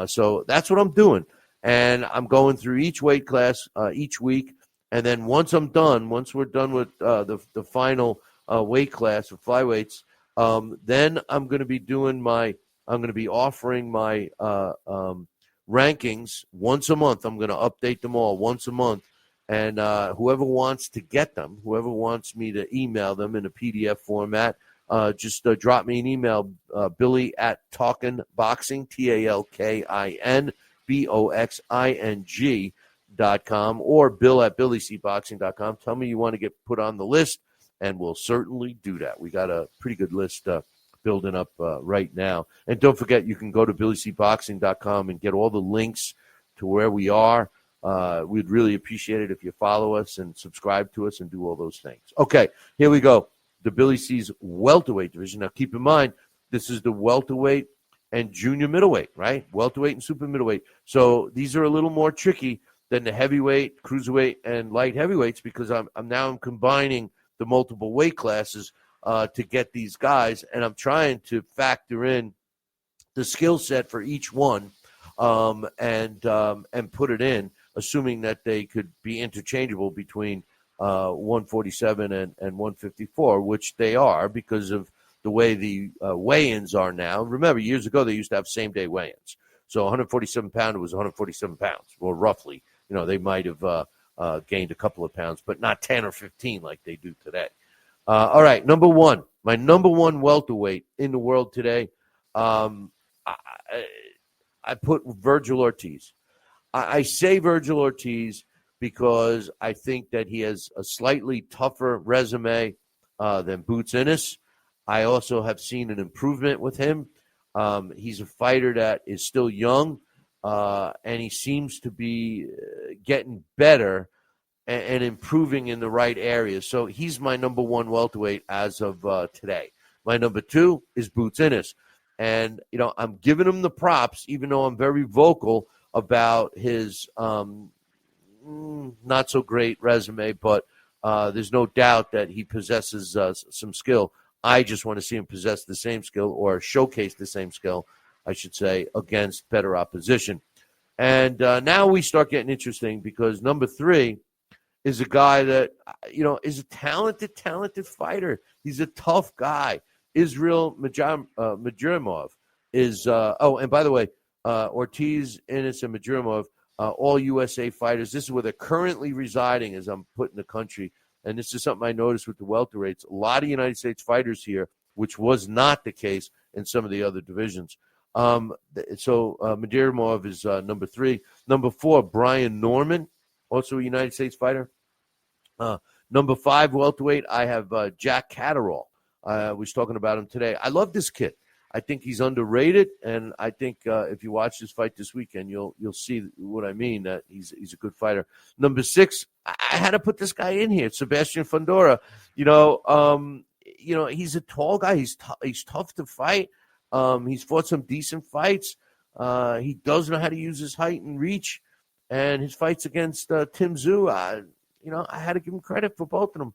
So that's what I'm doing. And I'm going through each weight class each week. And then once we're done with the final weight class of flyweights, then I'm going to be offering my rankings once a month. I'm going to update them all once a month. And whoever wants to get them, whoever wants me to email them in a PDF format, just drop me an email, Billy@talkinboxing, TALKINBOXING.com, or Bill@BillyCBoxing.com. Tell me you want to get put on the list, and we'll certainly do that. We got a pretty good list building up right now. And don't forget, you can go to BillyCBoxing.com and get all the links to where we are. We'd really appreciate it if you follow us and subscribe to us and do all those things. Okay, here we go. The Billy C's welterweight division. Now, keep in mind, this is the welterweight and junior middleweight, right? Welterweight and super middleweight. So these are a little more tricky than the heavyweight, cruiserweight, and light heavyweights because I'm combining the multiple weight classes to get these guys, and I'm trying to factor in the skill set for each one and put it in, assuming that they could be interchangeable between 147 and 154, which they are because of the way the weigh-ins are now. Remember, years ago, they used to have same-day weigh-ins. So 147 pounder was 147 pounds, or roughly. They might have gained a couple of pounds, but not 10 or 15 like they do today. All right, number one. My number one welterweight in the world today. I I put Virgil Ortiz. I say Virgil Ortiz because I think that he has a slightly tougher resume than Boots Ennis. I also have seen an improvement with him. He's a fighter that is still young, and he seems to be getting better and improving in the right areas. So he's my number one welterweight as of today. My number two is Boots Ennis. And, I'm giving him the props, even though I'm very vocal about his not so great resume, but there's no doubt that he possesses some skill. I just want to see him possess the same skill, or showcase the same skill, I should say, against better opposition. And now we start getting interesting, because number three is a guy that, is a talented fighter. He's a tough guy. Israel Madrimov is, and by the way, Ortiz, Ennis, and Madrimov, all USA fighters. This is where they're currently residing as I'm putting the country. And this is something I noticed with the welterweights. A lot of United States fighters here, which was not the case in some of the other divisions. So Madrimov is number three. Number four, Brian Norman, also a United States fighter. Number five, welterweight, I have Jack Catterall. I was talking about him today. I love this kid. I think he's underrated, and I think if you watch this fight this weekend, you'll see what I mean, that he's a good fighter. Number six, I had to put this guy in here, Sebastian Fundora. He's a tall guy. He's tough to fight. He's fought some decent fights. He does know how to use his height and reach, and his fights against Tim Tszyu, I had to give him credit for both of them.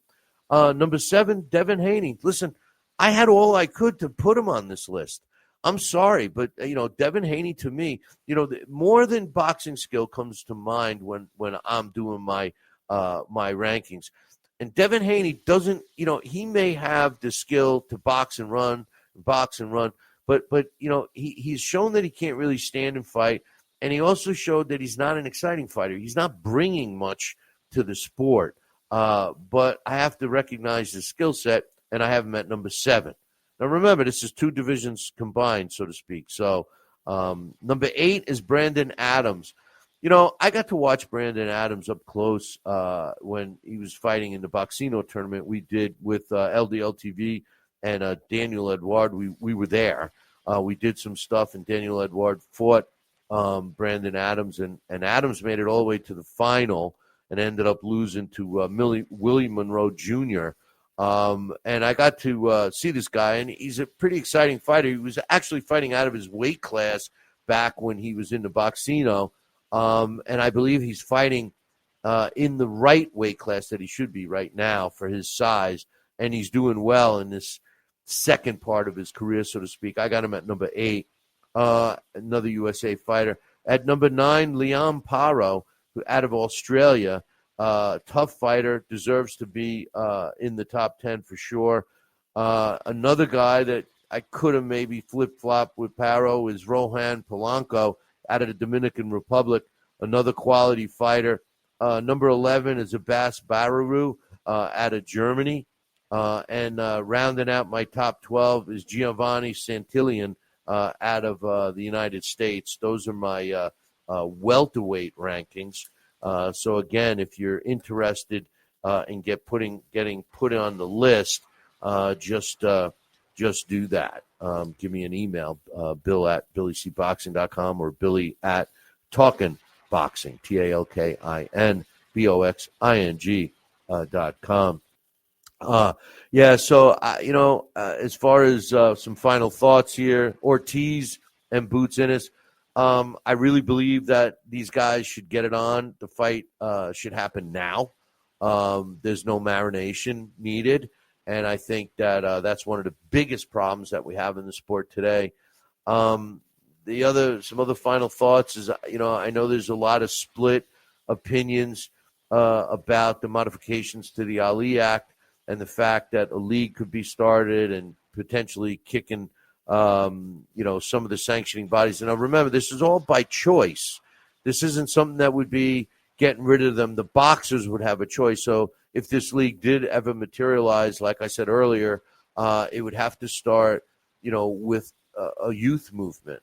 Number seven, Devin Haney. Listen, I had all I could to put him on this list. I'm sorry, but, Devin Haney, to me, more than boxing skill comes to mind when I'm doing my rankings. And Devin Haney doesn't, he may have the skill to box and run, but he's shown that he can't really stand and fight. And he also showed that he's not an exciting fighter. He's not bringing much to the sport. But I have to recognize his skill set, and I have him at number seven. Now, remember, this is two divisions combined, so to speak. So number eight is Brandon Adams. I got to watch Brandon Adams up close when he was fighting in the Boxino tournament we did with LDL TV and Daniel Edward. We were there. We did some stuff, and Daniel Edward fought Brandon Adams, and Adams made it all the way to the final and ended up losing to Willie Monroe Jr. And I got to see this guy, and he's a pretty exciting fighter. He was actually fighting out of his weight class back when he was in the Boxino, and I believe he's fighting in the right weight class that he should be right now for his size, and he's doing well in this second part of his career, so to speak. I got him at number eight, another USA fighter. At number nine, Liam Paro, out of Australia, tough fighter, deserves to be in the top 10 for sure. Another guy that I could have maybe flip-flopped with Paro is Rohan Polanco out of the Dominican Republic, another quality fighter. Number 11 is Abbas Bararu out of Germany. And rounding out my top 12 is Giovanni Santillan out of the United States. Those are my welterweight rankings. So again, if you're interested in getting put on the list, just do that. Give me an email, Bill at BillyCBoxing.com or Billy at TalkinBoxing, TalkinBoxing.com. So as far as some final thoughts here, Ortiz and Boots Ennis. I really believe that these guys should get it on. The fight should happen now. There's no marination needed, and I think that that's one of the biggest problems that we have in the sport today. Some other final thoughts is, I know there's a lot of split opinions about the modifications to the Ali Act and the fact that a league could be started and potentially kicking some of the sanctioning bodies. And now remember, this is all by choice. This isn't something that would be getting rid of them. The boxers would have a choice. So if this league did ever materialize, like I said earlier, it would have to start, with a youth movement,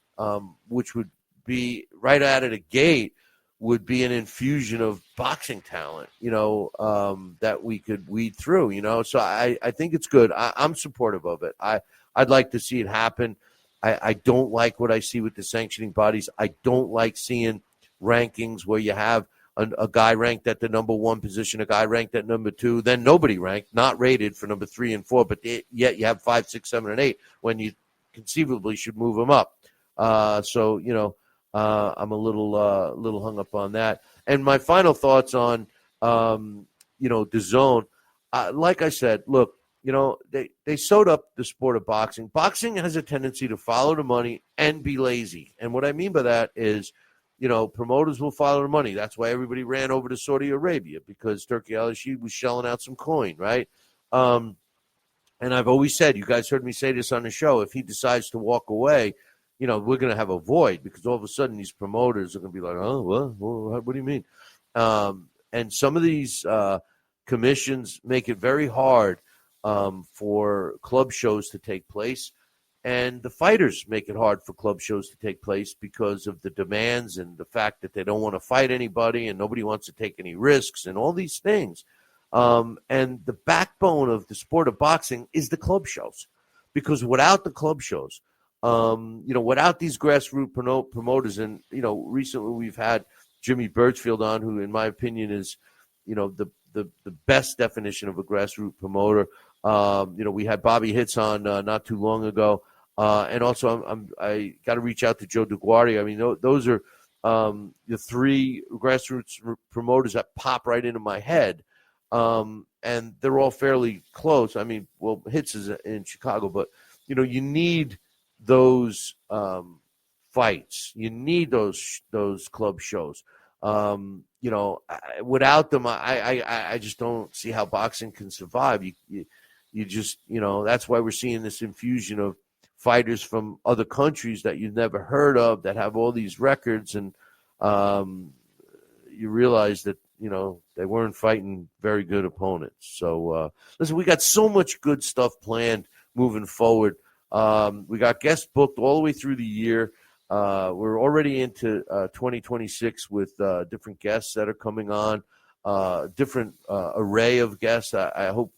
which would be right out of the gate would be an infusion of boxing talent, that we could weed through, So I think it's good. I'm supportive of it. I'd like to see it happen. I don't like what I see with the sanctioning bodies. I don't like seeing rankings where you have a guy ranked at the number 1 position, a guy ranked at number 2, then nobody ranked, not rated for number 3 and 4, but yet you have 5, 6, 7, and 8 when you conceivably should move them up. So I'm a little hung up on that. And my final thoughts on DAZN. Like I said, look, they sewed up the sport of boxing. Boxing has a tendency to follow the money and be lazy. And what I mean by that is, promoters will follow the money. That's why everybody ran over to Saudi Arabia, because Turki Alalshikh was shelling out some coin, right? And I've always said, you guys heard me say this on the show, if he decides to walk away, we're going to have a void, because all of a sudden these promoters are going to be like, oh, well, what do you mean? And some of these commissions make it very hard for club shows to take place. And the fighters make it hard for club shows to take place because of the demands and the fact that they don't want to fight anybody and nobody wants to take any risks and all these things. And the backbone of the sport of boxing is the club shows, because without the club shows, without these grassroots promoters, and, recently we've had Jimmy Birchfield on, who in my opinion is, the best definition of a grassroots promoter. We had Bobby Hitz on not too long ago. And also I got to reach out to Joe DeGuardi. I mean, those are the 3 grassroots promoters that pop right into my head. And they're all fairly close. I mean, well, Hitz is in Chicago, but, you need those fights. You need those club shows. Without them, I just don't see how boxing can survive. You just, that's why we're seeing this infusion of fighters from other countries that you've never heard of that have all these records, and you realize that, they weren't fighting very good opponents. So, listen, we got so much good stuff planned moving forward. We got guests booked all the way through the year. We're already into 2026 with different guests that are coming on, different array of guests. I hope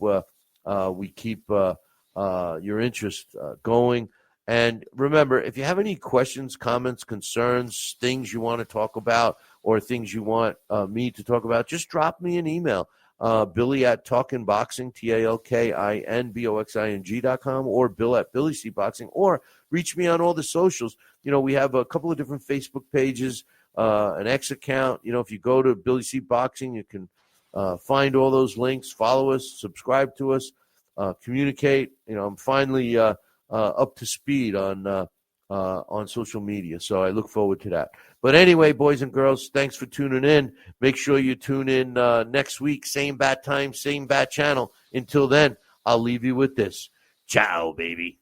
we keep your interest going. And remember, if you have any questions, comments, concerns, things you want to talk about, or things you want me to talk about, just drop me an email. Billy at talkinboxing, TALKINBOXING.com, or Bill at Billy C Boxing, or reach me on all the socials. We have a couple of different Facebook pages, an X account. If you go to Billy C Boxing, you can find all those links, follow us, subscribe to us, communicate. I'm finally up to speed on social media, so I look forward to that. But anyway, boys and girls, thanks for tuning in. Make sure you tune in next week, same bat time, same bat channel. Until then, I'll leave you with this. Ciao, baby.